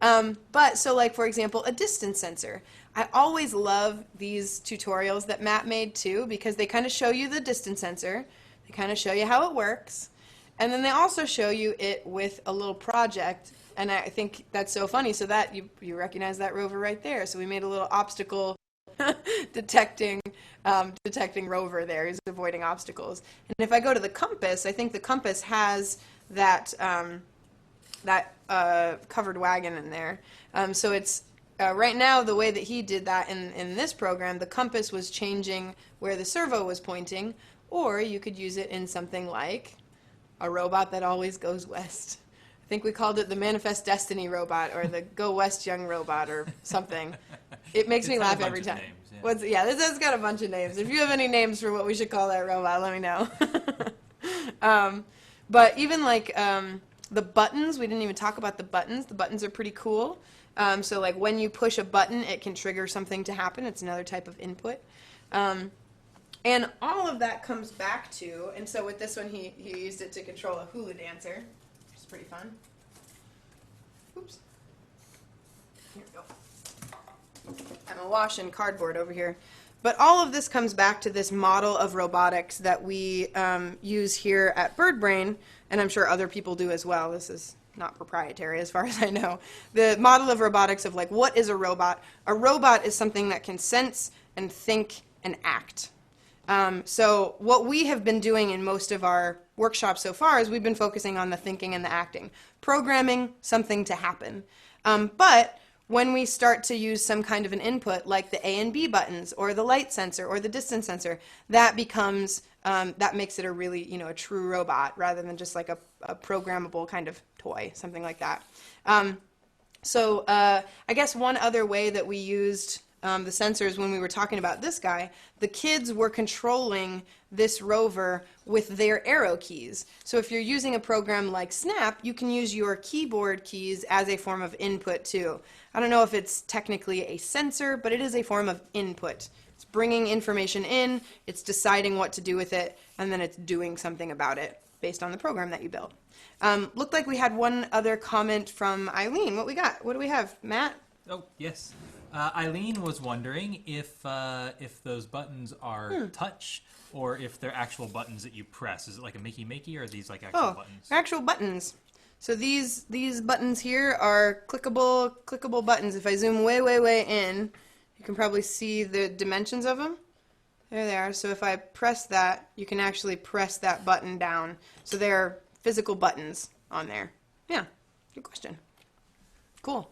But so like, for example, a distance sensor. I always love these tutorials that Matt made too, because they kind of show you the distance sensor, they kind of show you how it works, and then they also show you it with a little project. And I think that's so funny. So that you recognize that rover right there. So we made a little obstacle detecting rover there. He's avoiding obstacles. And if I go to the compass, I think the compass has that covered wagon in there. So it's right now the way that he did that in this program, the compass was changing where the servo was pointing, or you could use it in something like a robot that always goes west. I think we called it the Manifest Destiny robot or the Go West Young robot or something. It makes me laugh every time. Names, yeah. This has got a bunch of names. If you have any names for what we should call that robot, let me know. But even like the buttons, we didn't even talk about the buttons. The buttons are pretty cool. So like when you push a button, it can trigger something to happen. It's another type of input. And all of that comes back to, and so with this one, he used it to control a hula dancer, which is pretty fun. Oops. Here we go. I'm awash in cardboard over here. But all of this comes back to this model of robotics that we use here at BirdBrain, and I'm sure other people do as well. This is not proprietary as far as I know. The model of robotics of like, what is a robot? A robot is something that can sense and think and act. So what we have been doing in most of our workshops so far is we've been focusing on the thinking and the acting, programming something to happen. But when we start to use some kind of an input like the A and B buttons or the light sensor or the distance sensor, that becomes, that makes it a really, a true robot rather than just like a programmable kind of toy, something like that. So I guess one other way that we used the sensors when we were talking about this guy, the kids were controlling this rover with their arrow keys. So if you're using a program like Snap, you can use your keyboard keys as a form of input too. I don't know if it's technically a sensor, but it is a form of input. It's bringing information in, it's deciding what to do with it, and then it's doing something about it based on the program that you built. Looked like we had one other comment from Eileen. What we got? What do we have? Matt? Oh, yes. Eileen was wondering if those buttons are touch or if they're actual buttons that you press. Is it like a Makey or are these like actual buttons? Actual buttons. So these buttons here are clickable buttons. If I zoom way in, you can probably see the dimensions of them. There they are. So if I press that, you can actually press that button down. So they're physical buttons on there. Yeah, good question. Cool.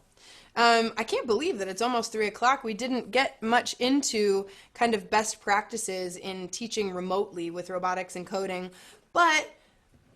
I can't believe that it's almost 3 o'clock. We didn't get much into kind of best practices in teaching remotely with robotics and coding. But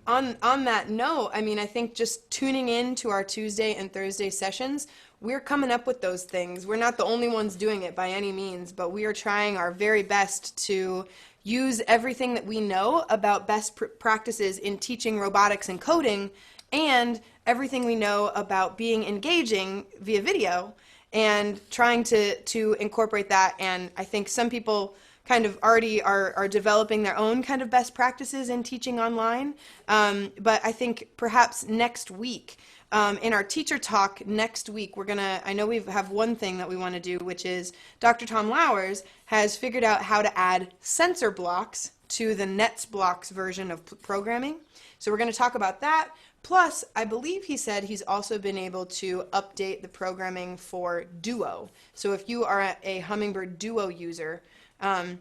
on that note, I mean, I think just tuning in to our Tuesday and Thursday sessions, we're coming up with those things. We're not the only ones doing it by any means, but we are trying our very best to use everything that we know about best practices in teaching robotics and coding and everything we know about being engaging via video and trying to incorporate that. And I think some people kind of already are developing their own kind of best practices in teaching online. But I think perhaps next week, in our teacher talk next week, I know we have one thing that we want to do, which is Dr. Tom Lowers has figured out how to add sensor blocks to the Nets blocks version of programming. So we're going to talk about that. Plus, I believe he said he's also been able to update the programming for Duo. So if you are a Hummingbird Duo user, if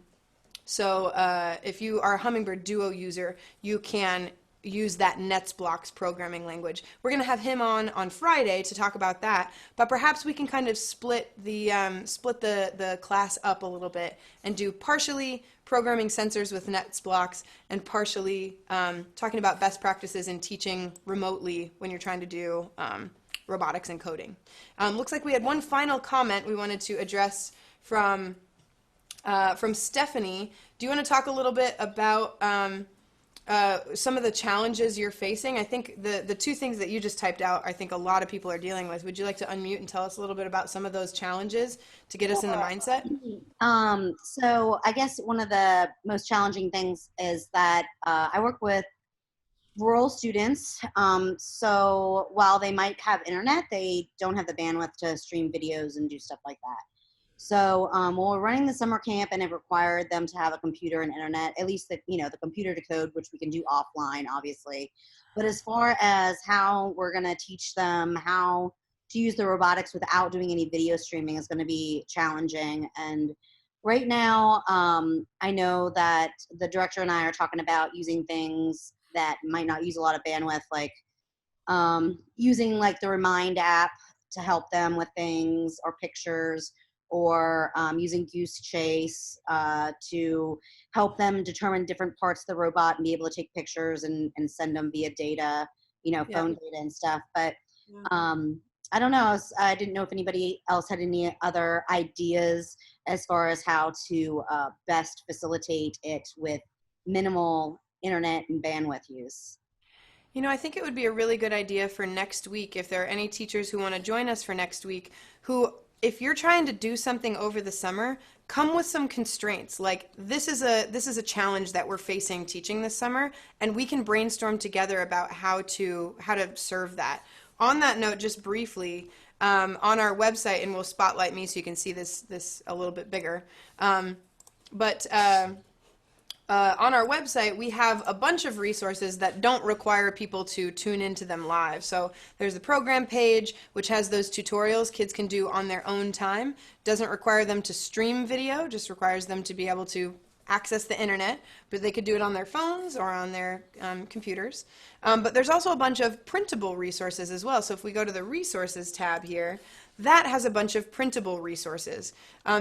you are a Hummingbird Duo user, you can use that NetsBlocks programming language. We're going to have him on Friday to talk about that, but perhaps we can kind of split the class up a little bit and do partially programming sensors with NetsBlocks and partially talking about best practices in teaching remotely when you're trying to do robotics and coding. Looks like we had one final comment we wanted to address from Stephanie. Do you want to talk a little bit about some of the challenges you're facing? I think the two things that you just typed out, I think a lot of people are dealing with. Would you like to unmute and tell us a little bit about some of those challenges to get us in the mindset? So I guess one of the most challenging things is that I work with rural students. So while they might have internet, they don't have the bandwidth to stream videos and do stuff like that. So when we're running the summer camp and it required them to have a computer and internet, at least the computer to code, which we can do offline, obviously. But as far as how we're going to teach them how to use the robotics without doing any video streaming is going to be challenging. And right now, I know that the director and I are talking about using things that might not use a lot of bandwidth, like using like the Remind app to help them with things or pictures, or using Goose Chase to help them determine different parts of the robot and be able to take pictures and send them via data, phone data and stuff. But I don't know. I didn't know if anybody else had any other ideas as far as how to best facilitate it with minimal internet and bandwidth use. I think it would be a really good idea for next week, if there are any teachers who want to join us for next week, who, if you're trying to do something over the summer, come with some constraints. Like, this is a challenge that we're facing teaching this summer, and we can brainstorm together about how to serve that. On that note, just briefly, on our website, and we'll spotlight me so you can see this a little bit bigger. On our website, we have a bunch of resources that don't require people to tune into them live. So there's the program page, which has those tutorials kids can do on their own time. Doesn't require them to stream video, just requires them to be able to access the internet, but they could do it on their phones or on their computers. But there's also a bunch of printable resources as well. So if we go to the resources tab here, that has a bunch of printable resources.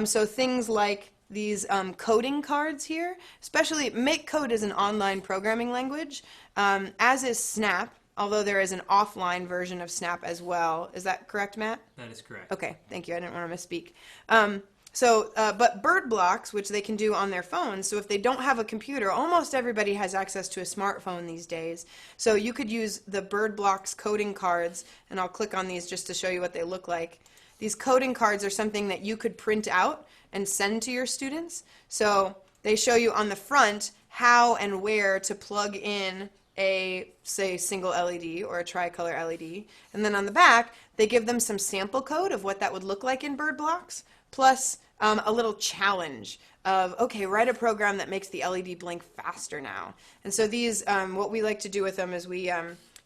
So things like these coding cards here, especially MakeCode is an online programming language, as is Snap, although there is an offline version of Snap as well. Is that correct, Matt? That is correct. Okay, thank you. I didn't want to misspeak. But Bird Blocks, which they can do on their phones, so if they don't have a computer, almost everybody has access to a smartphone these days. So you could use the Bird Blocks coding cards, and I'll click on these just to show you what they look like. These coding cards are something that you could print out and send to your students. So they show you on the front how and where to plug in a, say, single LED or a tricolor LED. And then on the back, they give them some sample code of what that would look like in Bird Blocks, plus a little challenge of, okay, write a program that makes the LED blink faster now. And so these, what we like to do with them is we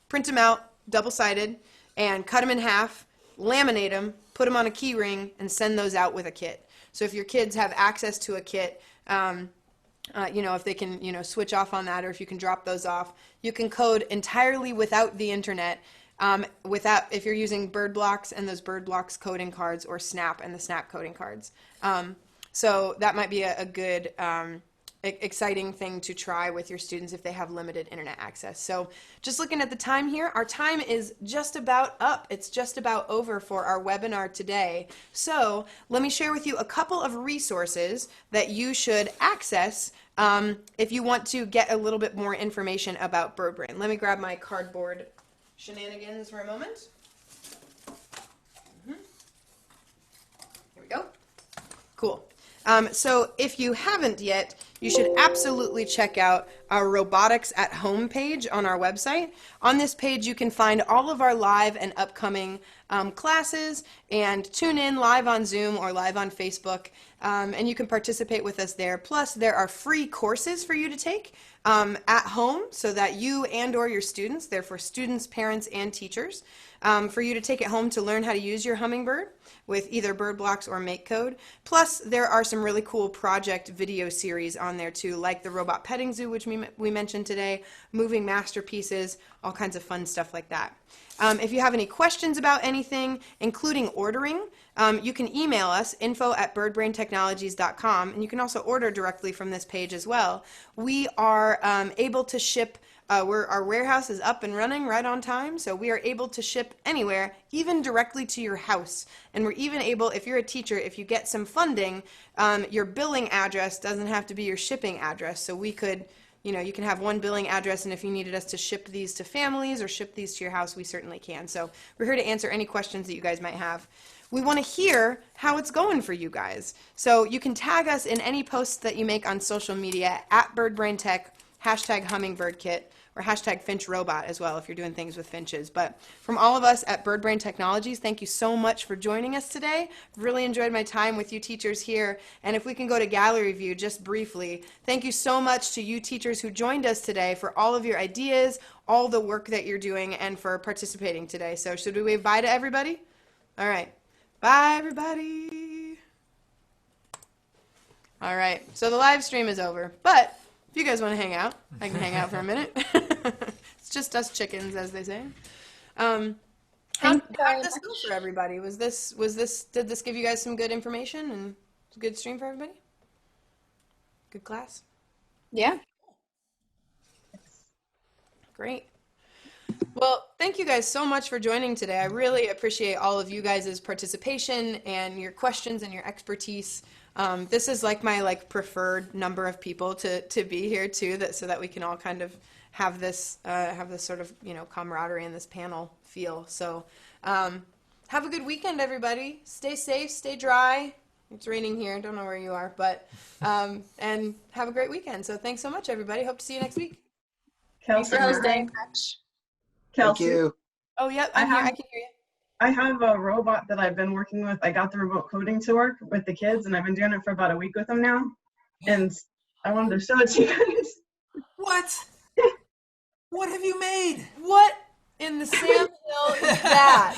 print them out double-sided and cut them in half, laminate them, put them on a key ring, and send those out with a kit. So if your kids have access to a kit, if they can, switch off on that, or if you can drop those off, you can code entirely without the internet, if you're using Bird Blocks and those Bird Blocks coding cards, or Snap and the Snap coding cards. So that might be a good, exciting thing to try with your students if they have limited internet access. So just looking at the time here, our time is just about up. It's just about over for our webinar today. So let me share with you a couple of resources that you should access if you want to get a little bit more information about BirdBrain. Let me grab my cardboard shenanigans for a moment. Here we go. Cool. So if you haven't yet, you should absolutely check out our Robotics at Home page on our website. On this page, you can find all of our live and upcoming classes, and tune in live on Zoom or live on Facebook, and you can participate with us there. Plus, there are free courses for you to take at home, so that you and or your students, they're for students, parents, and teachers, for you to take at home to learn how to use your Hummingbird with either Bird Blocks or MakeCode. Plus, there are some really cool project video series on there too, like the Robot Petting Zoo, which we we mentioned today, moving masterpieces, all kinds of fun stuff like that. If you have any questions about anything, including ordering, you can email us, info@birdbraintechnologies.com, and you can also order directly from this page as well. We are able to ship, our warehouse is up and running right on time, so we are able to ship anywhere, even directly to your house. And we're even able, if you're a teacher, if you get some funding, your billing address doesn't have to be your shipping address. So we could, you can have one billing address, and if you needed us to ship these to families or ship these to your house, we certainly can. So we're here to answer any questions that you guys might have. We want to hear how it's going for you guys. So you can tag us in any posts that you make on social media at BirdBrainTech, #Hummingbird Kit, or #Finch Robot as well if you're doing things with finches. But from all of us at BirdBrain Technologies, thank you so much for joining us today. Really enjoyed my time with you teachers here. And if we can go to gallery view just briefly, thank you so much to you teachers who joined us today for all of your ideas, all the work that you're doing, and for participating today. So should we wave bye to everybody? All right. Bye, everybody. All right. So the live stream is over, but if you guys want to hang out, I can hang out for a minute. It's just us chickens, as they say. How did this go for everybody? Did this give you guys some good information and a good stream for everybody? Good class? Yeah. Great. Well, thank you guys so much for joining today. I really appreciate all of you guys' participation and your questions and your expertise. This is like my preferred number of people to be here too, so that we can all kind of have this sort of camaraderie in this panel feel. So have a good weekend, everybody. Stay safe, stay dry. It's raining here. Don't know where you are, but and have a great weekend. So thanks so much, everybody. Hope to see you next week. Thanks for hosting. Thank you. Oh, yep, I can hear you. I have a robot that I've been working with. I got the remote coding to work with the kids, and I've been doing it for about a week with them now. And I wanted to show it to you guys. What? What have you made? What in the Sam Hill is that?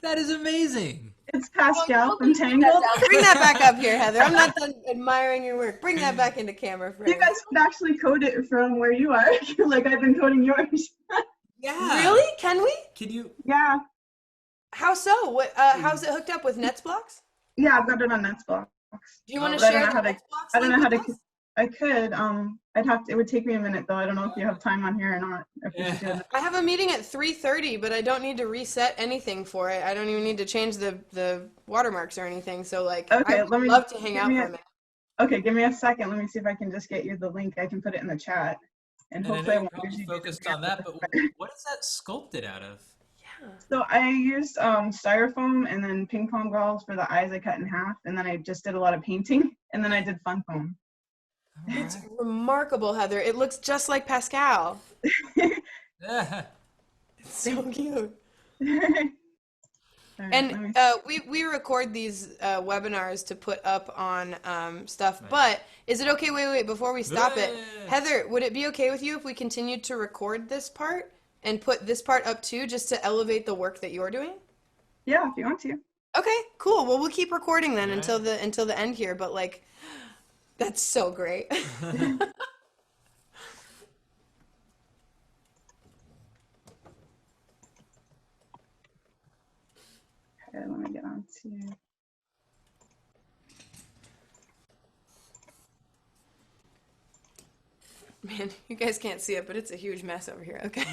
That is amazing. It's Pascal from Tangled. Bring that back up here, Heather. I'm not done admiring your work. Bring that back into camera frame. You guys could actually code it from where you are, like I've been coding yours. Yeah. Really? Can we? Can you? Yeah. How so? What? How's it hooked up with Netsblocks? Yeah, I've got it on Netsblocks. Do you want to But share I don't know the how to. Netsblocks I don't know link how with to. us? I could. I'd have to. It would take me a minute though. I don't know if you have time on here or not. If we should do it. I have a meeting at 3:30, but I don't need to reset anything for it. I don't even need to change the watermarks or anything. So Okay, I'd love to hang out for a minute. Okay, give me a second. Let me see if I can just get you the link. I can put it in the chat. And And I hopefully know I you're won't probably usually focused on that, but what is that sculpted out of? So I used styrofoam and then ping pong balls for the eyes I cut in half. And then I just did a lot of painting. And then I did fun foam. It's remarkable, Heather. It looks just like Pascal. Yeah. It's so cute. All right, And we record these webinars to put up on stuff, Right. but is it okay, wait, before we stop it, Yeah. Heather, would it be okay with you if we continued to record this part and put this part up too, just to elevate the work that you're doing? yeah, if you want to. Okay, cool. Well, we'll keep recording then Alright. until the end here, but that's so great. Okay, let me get on to. Man, you guys can't see it, but it's a huge mess over here, okay?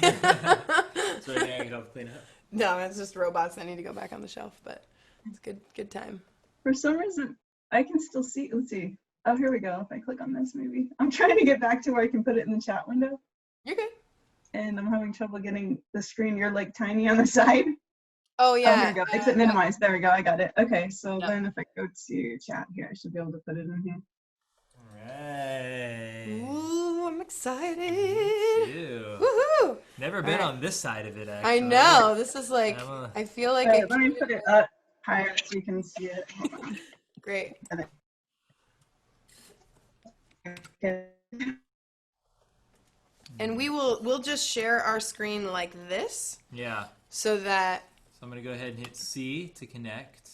So I can help clean up. No, it's just robots that need to go back on the shelf, but it's good time. For some reason, I can still see. Let's see. Oh, here we go. If I click on this, maybe. I'm trying to get back to where I can put it in the chat window. You're good. And I'm having trouble getting the screen. You're tiny on the side. Oh, Oh, yeah. here we go. Exit minimize. There we go. I got it. Okay, so Yep. then if I go to chat here, I should be able to put it in here. All right. Ooh, I'm excited. Ew. Woohoo! Never been Alright. on this side of it, actually. I know. This is I'm I feel like All right, let me put it up higher so you can see it. Hold on. great. Okay. And we'll just share our screen like this Yeah. so that So I'm going to go ahead and hit C to connect.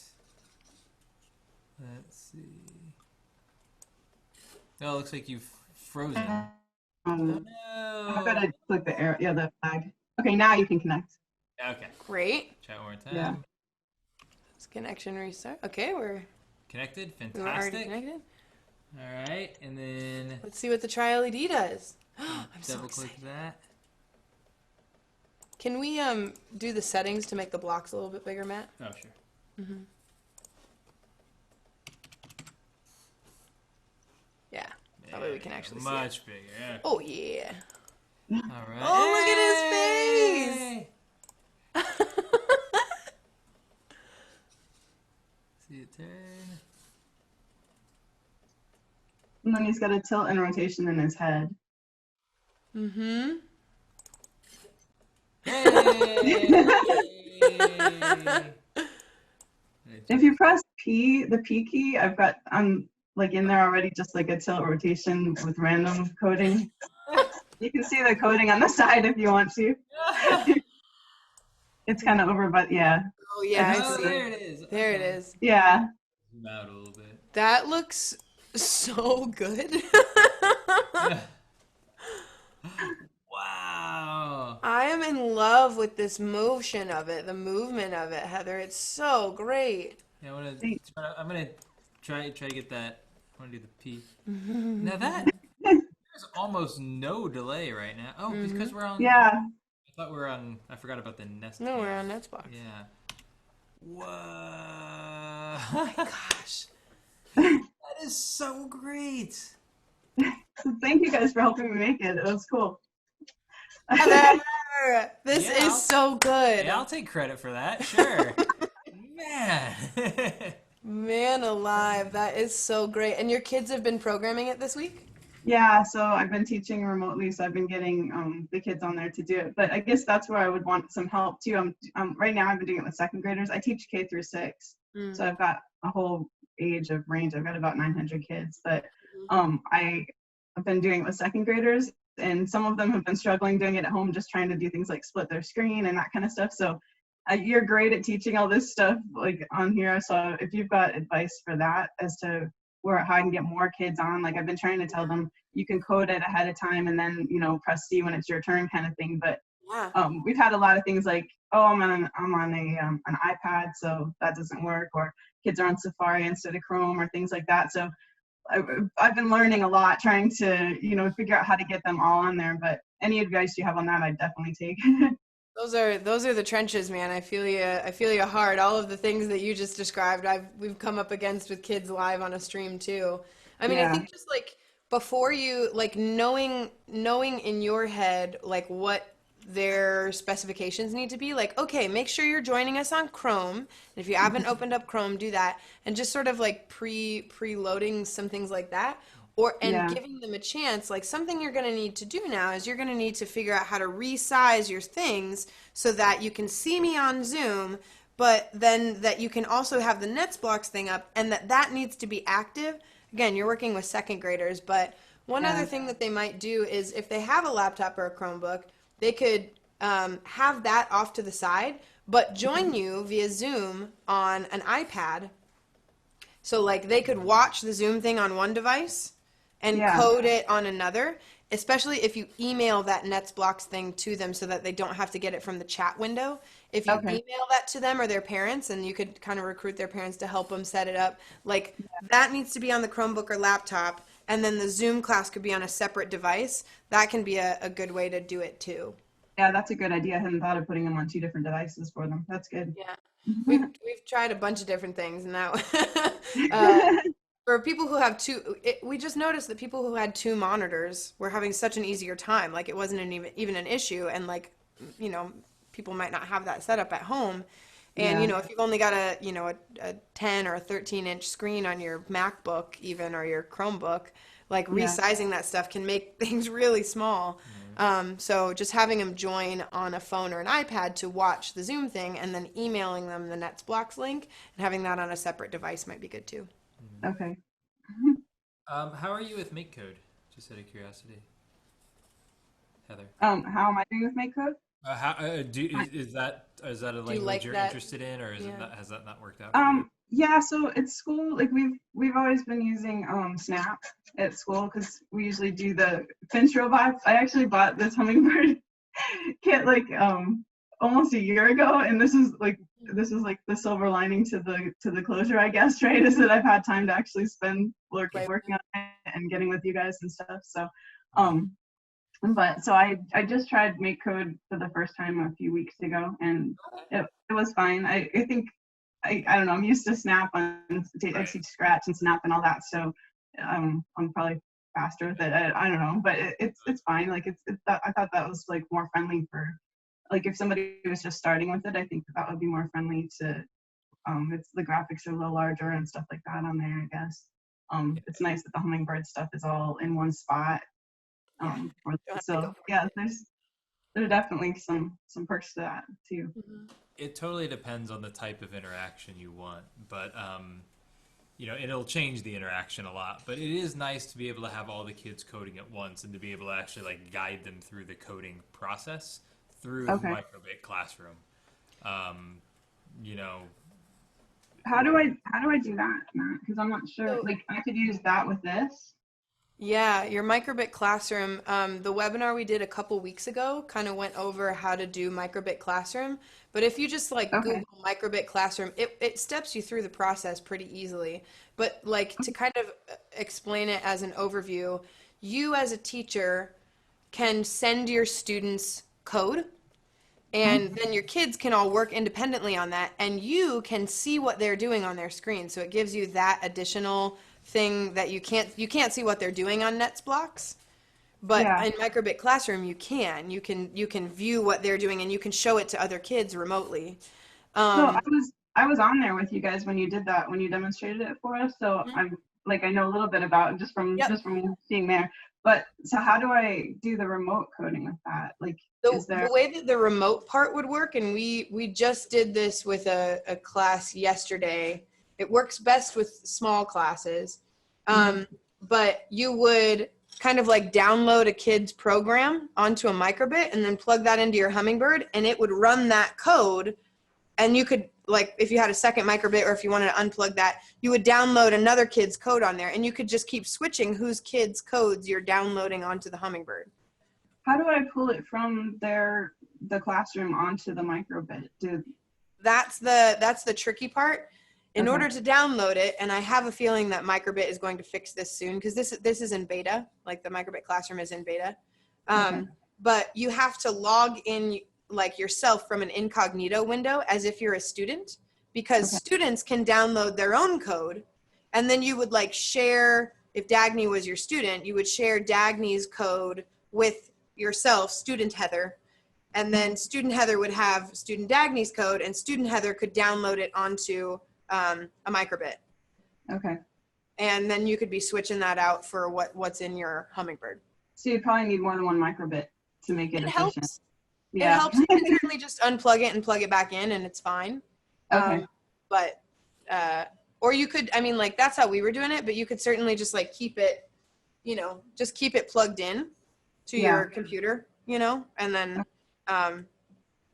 Let's see. Oh, it looks like you've frozen. Oh I'm no. gonna click the arrow. Yeah, the flag. Okay, now you can connect. Okay. Great. Chat one more time. Yeah. Let's connection restart. Okay, Connected. we were already Fantastic. connected. All right, and then Let's see what the Tri LED does. I'm so double click excited. that. Can we do the settings to make the blocks a little bit bigger, Matt? Oh, sure. Yeah. That way we can actually see it. Much bigger. Yeah. Oh yeah. All right. Oh, look at his face. See it turn. And then he's got a tilt and rotation in his head. Mm-hmm. Hey! If you press P, the P key, I've got like in there already just like a tilt rotation with random coding. You can see the coding on the side if you want to. It's kind of over, but yeah. Oh yeah, I Oh, see. there it is. There it Okay. is. Yeah. Zoom out a little bit. That looks so good. Wow. I am in love with this motion of it, the movement of it, Heather. It's so great. Yeah, Thanks. I'm gonna try to get that. I want to do the P. Now there's almost no delay right now. Oh, because we're on. Yeah. I thought we were on. I forgot about the Nest. No, we're cam. on Netsbox. Yeah. Whoa. Oh my gosh. That is so great. So thank you guys for helping me make it. It was cool. Heather, this Yeah, is so good. Yeah, I'll take credit for that. Sure. Man. Man alive, that is so great. And your kids have been programming it this week? Yeah, so I've been teaching remotely, so I've been getting the kids on there to do it. But I guess that's where I would want some help too. Right now I've been doing it with second graders. I teach K through 6, so I've got a whole age of range. I've got about 900 kids, but I've been doing it with second graders, and some of them have been struggling doing it at home, just trying to do things like split their screen and that kind of stuff. So you're great at teaching all this stuff like on here. So if you've got advice for that as to how I can get more kids on, like I've been trying to tell them you can code it ahead of time and then press C when it's your turn kind of thing. But we've had a lot of things like, oh, I'm on an iPad, so that doesn't work, or kids are on Safari instead of Chrome or things like that. So I've been learning a lot, trying to figure out how to get them all on there. But any advice you have on that, I'd definitely take. Those are the trenches, man. I feel you hard. All of the things that you just described, we've come up against with kids live on a stream too. I mean, I think just like before you like knowing in your head like what their specifications need to be, like, okay, make sure you're joining us on Chrome. And if you haven't opened up Chrome, do that, and just sort of like preloading some things like that. Giving them a chance, like something you're going to need to do now is you're going to need to figure out how to resize your things so that you can see me on Zoom, but then that you can also have the Netsblocks thing up, and that needs to be active. Again, you're working with second graders, but one other thing that they might do is if they have a laptop or a Chromebook, they could have that off to the side, but join you via Zoom on an iPad. So like they could watch the Zoom thing on one device and code it on another, especially if you email that Netsblocks thing to them so that they don't have to get it from the chat window. If you email that to them or their parents, and you could kind of recruit their parents to help them set it up, like that needs to be on the Chromebook or laptop, and then the Zoom class could be on a separate device. That can be a good way to do it too. Yeah, that's a good idea. I hadn't thought of putting them on 2 different devices for them. That's good. Yeah. We've tried a bunch of different things, and that for people who have we just noticed that people who had 2 monitors were having such an easier time. Like it wasn't even an issue, and like people might not have that set up at home. And if you've only got a 10 or a 13-inch screen on your MacBook even, or your Chromebook, like resizing that stuff can make things really small. So just having them join on a phone or an iPad to watch the Zoom thing, and then emailing them the Netsblocks link and having that on a separate device might be good too. Okay. How are you with MakeCode? Just out of curiosity, Heather. How am I doing with MakeCode? Is that a language like you're that? interested in, or has that not worked out? Yeah, so at school, like we've always been using Snap at school because we usually do the Finch robots. I actually bought this Hummingbird Kit like almost a year ago, and this is like the silver lining to the closure, I guess, right? Is that I've had time to actually spend working on it and getting with you guys and stuff. So but so I just tried Make Code for the first time a few weeks ago, and it was fine. I think I don't know, I'm used to Snap and I teach Scratch and Snap and all that, so I'm probably faster with it. I don't know, but it's fine. Like I thought that was like more friendly for, like, if somebody was just starting with it, I think that would be more friendly to it's the graphics are a little larger and stuff like that on there, I guess. It's nice that the Hummingbird stuff is all in one spot. So yeah, there's definitely some perks to that too. It totally depends on the type of interaction you want, but you know, it'll change the interaction a lot. But it is nice to be able to have all the kids coding at once and to be able to actually like guide them through the coding process through the microbit classroom. You know, how do I do that, Matt? Because I'm not sure. Like, I could use that with this. Yeah, your microbit classroom, the webinar we did a couple weeks ago kind of went over how to do microbit classroom. But if you just like Google microbit classroom, it steps you through the process pretty easily. But like to kind of explain it as an overview, you as a teacher can send your students code, and then your kids can all work independently on that, and you can see what they're doing on their screen. So it gives you that additional thing that you can't see what they're doing on NetsBlocks, but in microbit classroom you can view what they're doing, and you can show it to other kids remotely. So I was on there with you guys when you did that, when you demonstrated it for us, so I'm like, I know a little bit about it just from seeing there. But so how do I do the remote coding with that? Like, the way that the remote part would work, and we just did this with a class yesterday. It works best with small classes, but you would kind of like download a kid's program onto a microbit and then plug that into your Hummingbird, and it would run that code. And you could, like, if you had a second microbit or if you wanted to unplug that, you would download another kid's code on there, and you could just keep switching whose kids' codes you're downloading onto the Hummingbird. How do I pull it from the classroom onto the microbit? That's the tricky part. In order to download it, and I have a feeling that microbit is going to fix this soon, because this is in beta, like the microbit classroom is in beta. But you have to log in like yourself from an incognito window as if you're a student, because students can download their own code, and then you would like share, if Dagny was your student, you would share Dagny's code with yourself, student Heather, and then student Heather would have student Dagny's code, and student Heather could download it onto a microbit. And then you could be switching that out for what's in your Hummingbird. So you'd probably need more than one microbit to make it efficient. Helps. Yeah. It helps. You can certainly just unplug it and plug it back in, and it's fine. But or you could, I mean, like, that's how we were doing it, but you could certainly just like keep it, you know, just keep it plugged in to your computer, you know, and then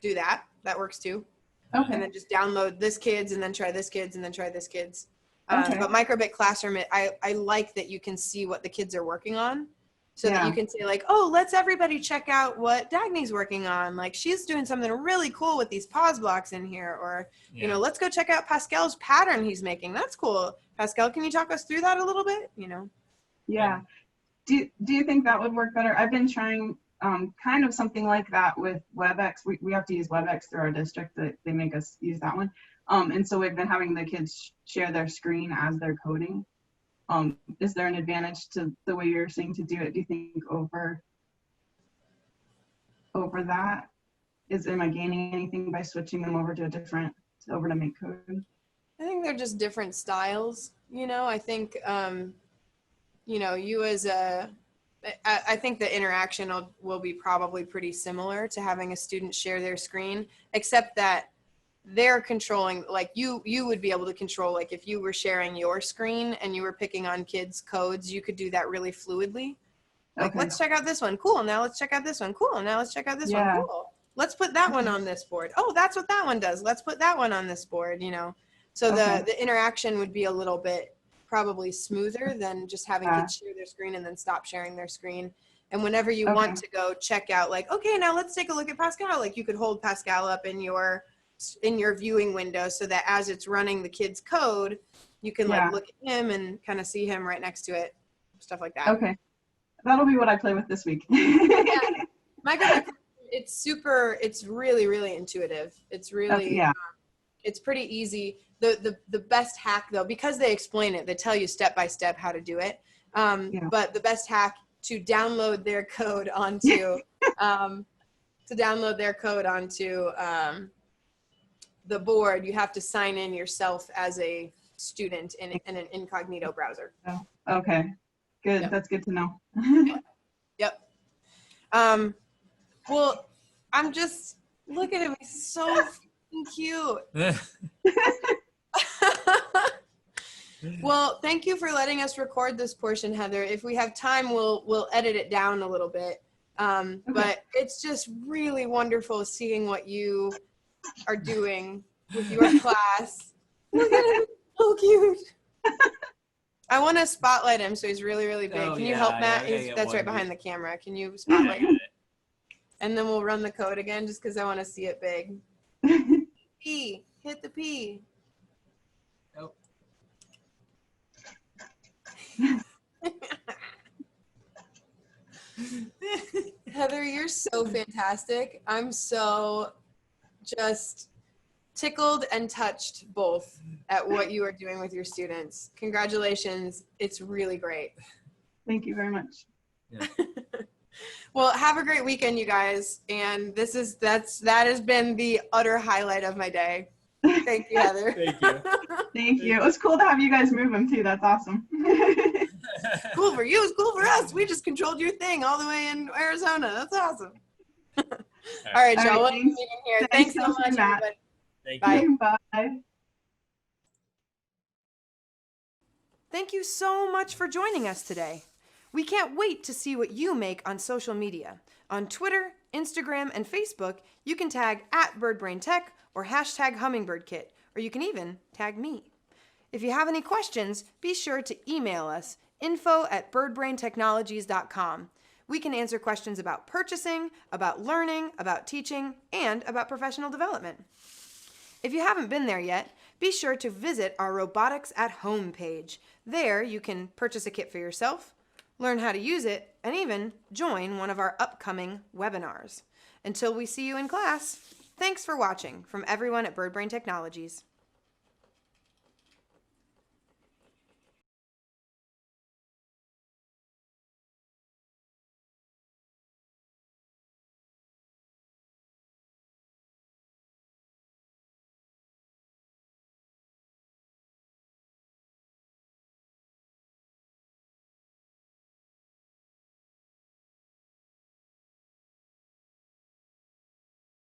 do that. That works too. And then just download this kids, and then try this kids, and then try this kids. But microbit classroom, I like that you can see what the kids are working on, so that you can say like, oh, let's everybody check out what Dagny's working on. Like, she's doing something really cool with these pause blocks in here, or you know, let's go check out Pascal's pattern he's making. That's cool. Pascal, can you talk us through that a little bit? You know. Yeah. Do you think that would work better? I've been trying kind of something like that with WebEx. We have to use WebEx through our district. They make us use that one. And so we've been having the kids share their screen as they're coding. Is there an advantage to the way you're saying to do it, do you think, over that? Am I gaining anything by switching them over to over to Make Code? I think they're just different styles. You know, I think, you know, you as I think the interaction will be probably pretty similar to having a student share their screen, except that they're controlling, like you would be able to control, like if you were sharing your screen and you were picking on kids' codes, you could do that really fluidly. Like, let's check out this one. Cool. Now let's check out this one. Cool. Now let's check out this one. Cool. Let's put that one on this board. Oh, that's what that one does. Let's put that one on this board, you know. So Okay. the interaction would be a little bit probably smoother than just having kids share their screen and then stop sharing their screen. And whenever you want to go check out, like, okay, now let's take a look at Pascal. Like, you could hold Pascal up in your viewing window so that as it's running the kid's code, you can like look at him and kind of see him right next to it, stuff like that. Okay. That'll be what I play with this week. Yeah. It's really, really intuitive. It's really, it's pretty easy. The best hack though, because they explain it, they tell you step by step how to do it. But the best hack to download their code onto, the board, you have to sign in yourself as a student in an incognito browser. Oh, okay. Good. Yep. That's good to know. Yep. Well, I'm just, look at him. He's so fucking cute. Well, thank you for letting us record this portion, Heather. If we have time, we'll edit it down a little bit. But it's just really wonderful seeing what you are doing with your class. Look at him. So cute. I want to spotlight him so he's really, really big. Can you help, Matt? That's right behind the camera. Can you spotlight him? And then we'll run the code again just because I want to see it big. P. Hit the P. Oh. Heather, you're so fantastic. I'm so just tickled and touched both at what you are doing with your students. Congratulations. It's really great. Thank you very much. Yeah. Well, have a great weekend, you guys. And that has been the utter highlight of my day. Thank you, Heather. Thank you. Thank you. It was cool to have you guys move them too. That's awesome. Cool for you. It's cool for us. We just controlled your thing all the way in Arizona. That's awesome. All right, y'all. What are you here? Thanks so much, everybody. Thank you. Bye. Thank you so much for joining us today. We can't wait to see what you make on social media. On Twitter, Instagram, and Facebook, you can tag @BirdBrainTech or #HummingbirdKit, or you can even tag me. If you have any questions, be sure to email us, info@birdbraintechnologies.com. We can answer questions about purchasing, about learning, about teaching, and about professional development. If you haven't been there yet, be sure to visit our Robotics at Home page. There you can purchase a kit for yourself, learn how to use it, and even join one of our upcoming webinars. Until we see you in class, thanks for watching from everyone at BirdBrain Technologies.